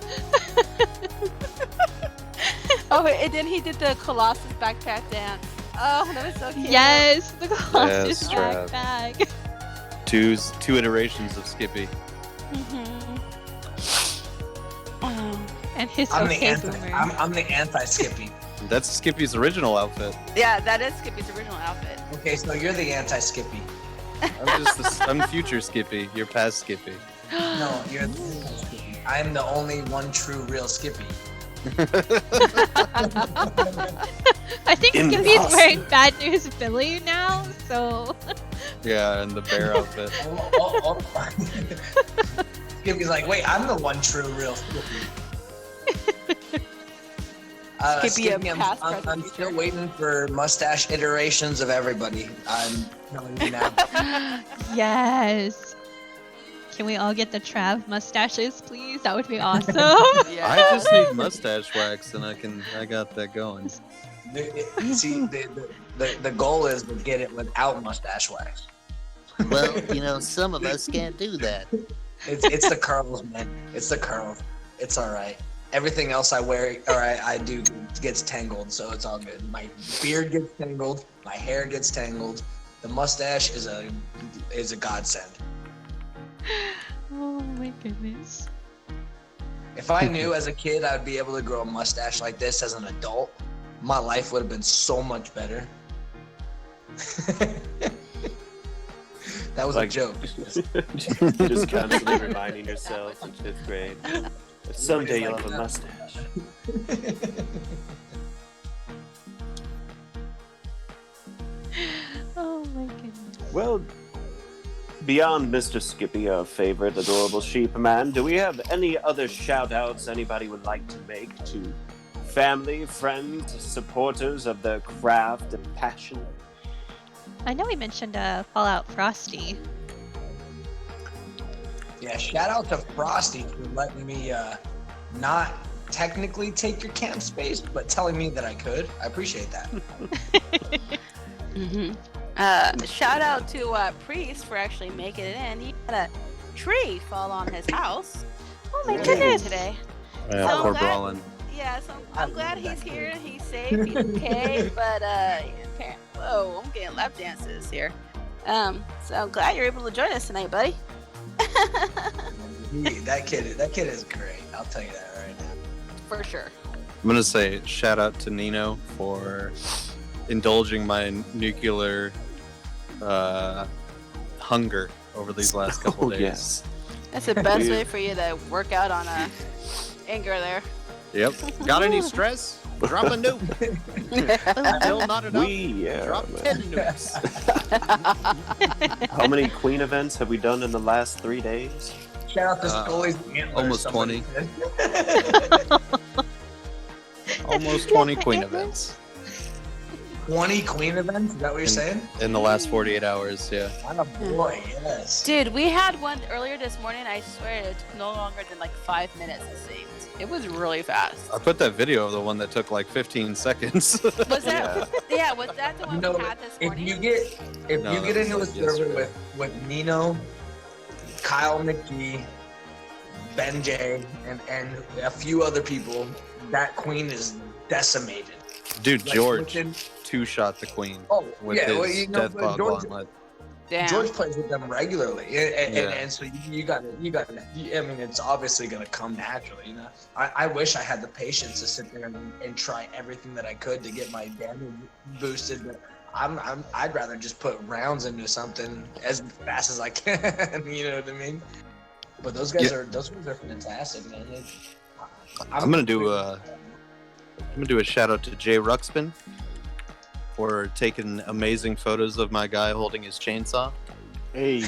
Oh, and then he did the Colossus backpack dance. Oh, that was so cute. Yes, the Colossus Trav. backpack. Two iterations of Skippy. And his I'm the anti-Skippy. That's Skippy's original outfit. Yeah, that is Skippy's original outfit. Okay, so you're the anti-Skippy. I'm future Skippy. You're past Skippy. No, you're the anti-Skippy. I'm the only one true real Skippy. I think Skippy's wearing Bad News Billy now, so. Yeah, and the bear outfit. Skippy's like, wait, I'm the one true real Skippy. Skippy, I'm still waiting for mustache iterations of everybody. I'm telling you now. Yes. Can we all get the Trav mustaches, please? That would be awesome. I just need mustache wax, and I got that going. See, the goal is to get it without mustache wax. Well, some of us can't do that. It's the curls, man. It's the curls. It's all right. Everything else I wear or I do gets tangled, so it's all good. My beard gets tangled. My hair gets tangled. The mustache is a godsend. Oh my goodness. If I knew as a kid I'd be able to grow a mustache like this as an adult, my life would have been so much better. That was a joke. Just constantly reminding yourself in 5th grade that someday you'll have a mustache. Oh my goodness. Well, beyond Mr. Skippy, our favorite adorable sheep man, do we have any other shout-outs anybody would like to make to family, friends, supporters of the craft and passion? I know we mentioned Fallout Frosty. Yeah, shout out to Frosty for letting me not technically take your camp space, but telling me that I could. I appreciate that. Shout out to Priest for actually making it in. He had a tree fall on his house. Oh my goodness! Today. Yeah, So poor glad- Brawlin. Yeah, so I'm glad he's here. He's safe. He's okay. But whoa, I'm getting lap dances here. So I'm glad you're able to join us tonight, buddy. That kid is great. I'll tell you that right now. For sure. I'm gonna say shout out to Nino for indulging my nuclear hunger over these last couple days. Yes. That's the best way for you to work out on anger there. Yep. Got any stress? Drop a nuke. Still not enough. Drop 10 nukes. How many Queen events have we done in the last 3 days? Shout out to Skullie's antlers, almost somebody 20. said. Almost 20 Queen events. 20 queen events? Is that what you're saying? In the last 48 hours, yeah. Oh boy, yes. Dude, we had one earlier this morning. I swear it took no longer than like 5 minutes it seemed. It was really fast. I put that video of the one that took like 15 seconds. Was that? Yeah, was that the one we had this morning? If you get into a server with Nino, Kyle McGee, Ben J, and a few other people, that queen is decimated. Dude, Like, George within- two-shot the queen well, his Death but Bog George- Gauntlet. Damn. George plays with them regularly, and, Yeah. and so you got to. I mean, it's obviously going to come naturally. You know, I wish I had the patience to sit there and try everything that I could to get my damage boosted, but I'd rather just put rounds into something as fast as I can. You know what I mean? But those guys are fantastic, man. I'm gonna do a shout out to Jay Ruxpin for taking amazing photos of my guy holding his chainsaw. Hey.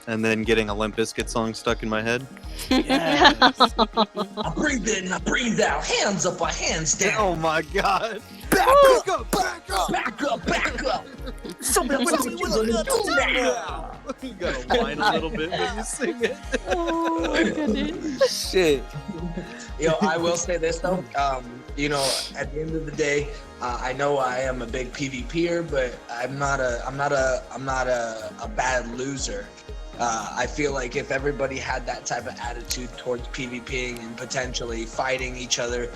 And then getting a Limp Bizkit song stuck in my head. Yes. I breathe in, I breathe out, hands up, hands down. Oh my god. Back up, back up, back up, back up. Somebody what you gonna do now? You gotta whine a little bit when you sing it. Oh my goodness. Shit. Yo, I will say this though. You know, at the end of the day, I know I am a big PvPer, but I'm not a bad loser. I feel like if everybody had that type of attitude towards PvPing and potentially fighting each other,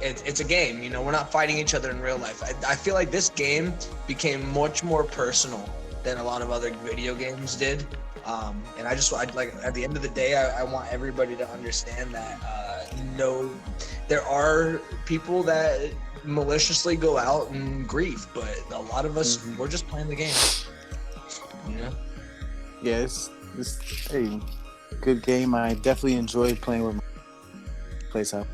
it's a game. You know, we're not fighting each other in real life. I feel like this game became much more personal than a lot of other video games did. And I'd like at the end of the day, I want everybody to understand that there are people that maliciously go out and grief, but a lot of us we're just playing the game. You know? Yeah, it's a good game. I definitely enjoyed playing with my place out.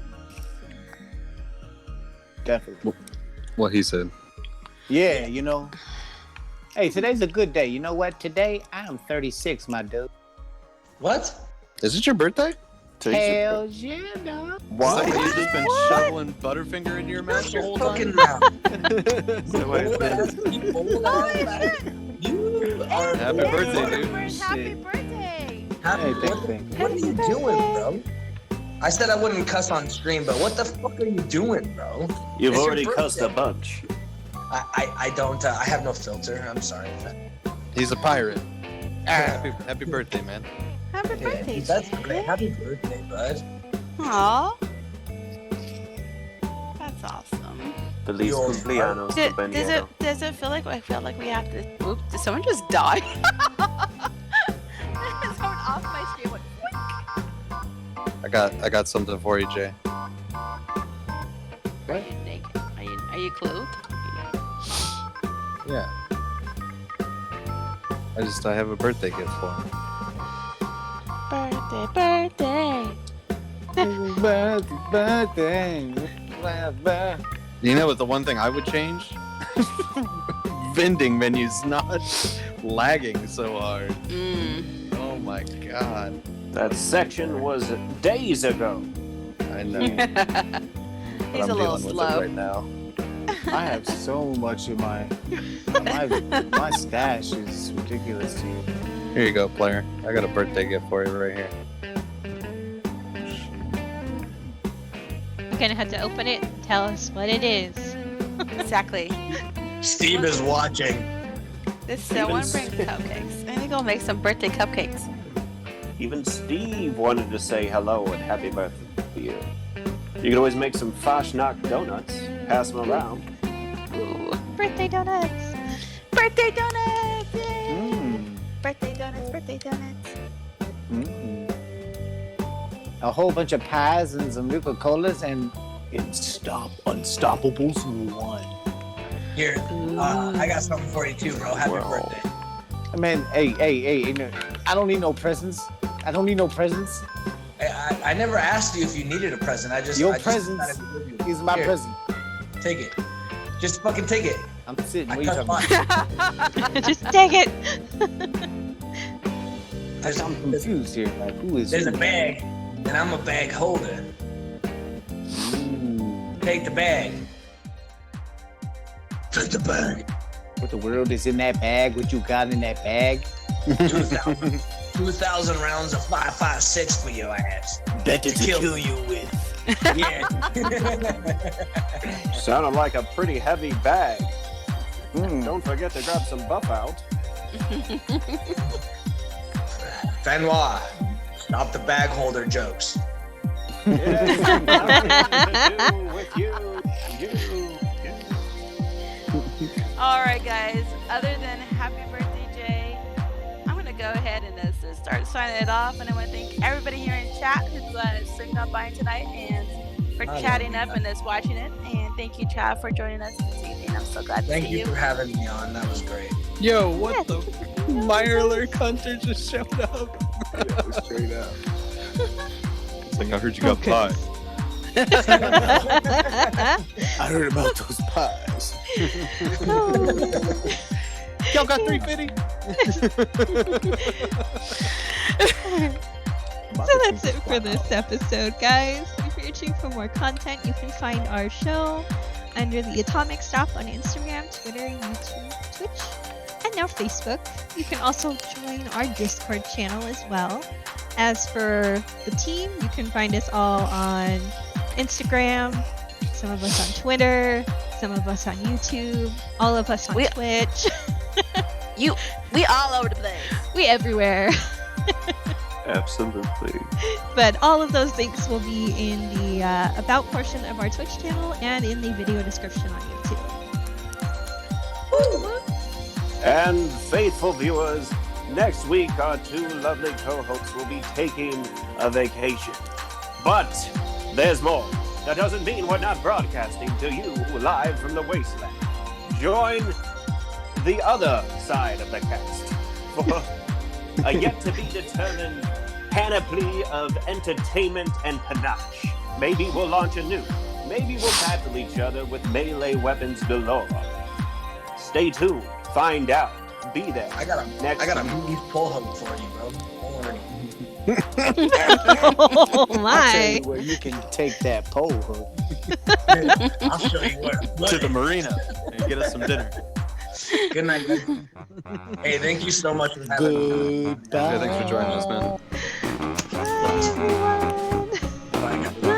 Definitely. What he said. Yeah, you know. Hey, today's a good day. You know what? Today, I am 36, my dude. What? Is it your birthday? Hell yeah, dog. Why? So you've just been shoveling Butterfinger into your mouth the whole Fucking time? Old ass. You are Happy birthday, dude. Happy birthday! Hey, thank you. What are you doing, bro? I said I wouldn't cuss on stream, but what the fuck are you doing, bro? You've It's your already cussed a birthday. bunch. I don't. I have no filter. I'm sorry. He's a pirate. Happy birthday, man. Happy birthday, That's Jay. great. Happy birthday, bud. Aww. That's awesome. Feliz Your cumpleaños, compañero. Does it feel like we have to? Oops! Did someone just die? Someone off my screen went. I got something for you, Jay. Are you naked? Are you clothed? Yeah. I have a birthday gift for him. Birthday. You know what? The one thing I would change? Vending menus not lagging so hard. Oh my god. That section was days ago. I know. He's But I'm a little dealing with it slow. right now. I have so much in my stash is ridiculous to you. Here you go, player. I got a birthday gift for you right here. You're gonna have to open it and tell us what it is. Exactly. Steve is watching. Did someone bring cupcakes? I need to go make some birthday cupcakes. Even Steve wanted to say hello and happy birthday to you. You can always make some Fashnacht donuts, pass them around. Ooh. Birthday donuts! Birthday donuts! Yay! Birthday donuts! Birthday donuts! A whole bunch of pies and some Nuka-Colas and Unstoppables 1. Here, I got something for you too, bro. Happy birthday. I mean, hey, no, I don't need no presents. I I never asked you if you needed a present. Your I just presents decided to give you. is my Here, present. Take it. Just fucking take it. I'm sitting. I What are you cut talking mine. about? Just take it! I'm confused here. Like, who is There's a who? bag, and I'm a bag holder. Take the bag. the bag. What the world is in that bag? What you got in that bag? 2,000 rounds of 5.56 for your ass. Better to kill you with. Yeah. Sounded like a pretty heavy bag. Don't forget to grab some buff out. Fenwa, stop the bag holder jokes. Yes, nothing to do with you. All right, guys. Other than happy birthday, Jay, I'm gonna go ahead and just start signing it off. And I want to thank everybody here in chat who's swinging up by tonight and for chatting up and just watching it. And thank you, Trav, for joining us this evening. I'm so glad to see you. Thank you for having me on. That was great. Yo, what the? Mirelurk Hunter just showed up. Yeah, straight up. It's like I heard you got pie. I heard about those pies. Y'all got 350? So that's it for this episode, guys. If you're itching for more content, you can find our show under the Atomic Stop on Instagram, Twitter, YouTube, Twitch, and now Facebook. You can also join our Discord channel as well. As for the team, you can find us all on Instagram, some of us on Twitter, some of us on YouTube, all of us on Twitch. We all over the place. We everywhere. Absolutely. But all of those links will be in the About portion of our Twitch channel and in the video description on YouTube. And faithful viewers, next week our two lovely co-hosts will be taking a vacation. But there's more. That doesn't mean we're not broadcasting to you live from the wasteland. Join the other side of the cast for a yet-to-be-determined panoply of entertainment and panache. Maybe we'll launch a nuke. Maybe we'll battle each other with melee weapons galore. Stay tuned. Find out. Be there. I got a meat pull hook for you, bro. Don't worry. Oh I'll tell my. you where you can take that pole hook. I'll show you where. To the marina and get us some dinner. Good night, guys. Hey, thank you so much for having me. Goodbye. Yeah, thanks for joining us, man. Bye, guys. Bye.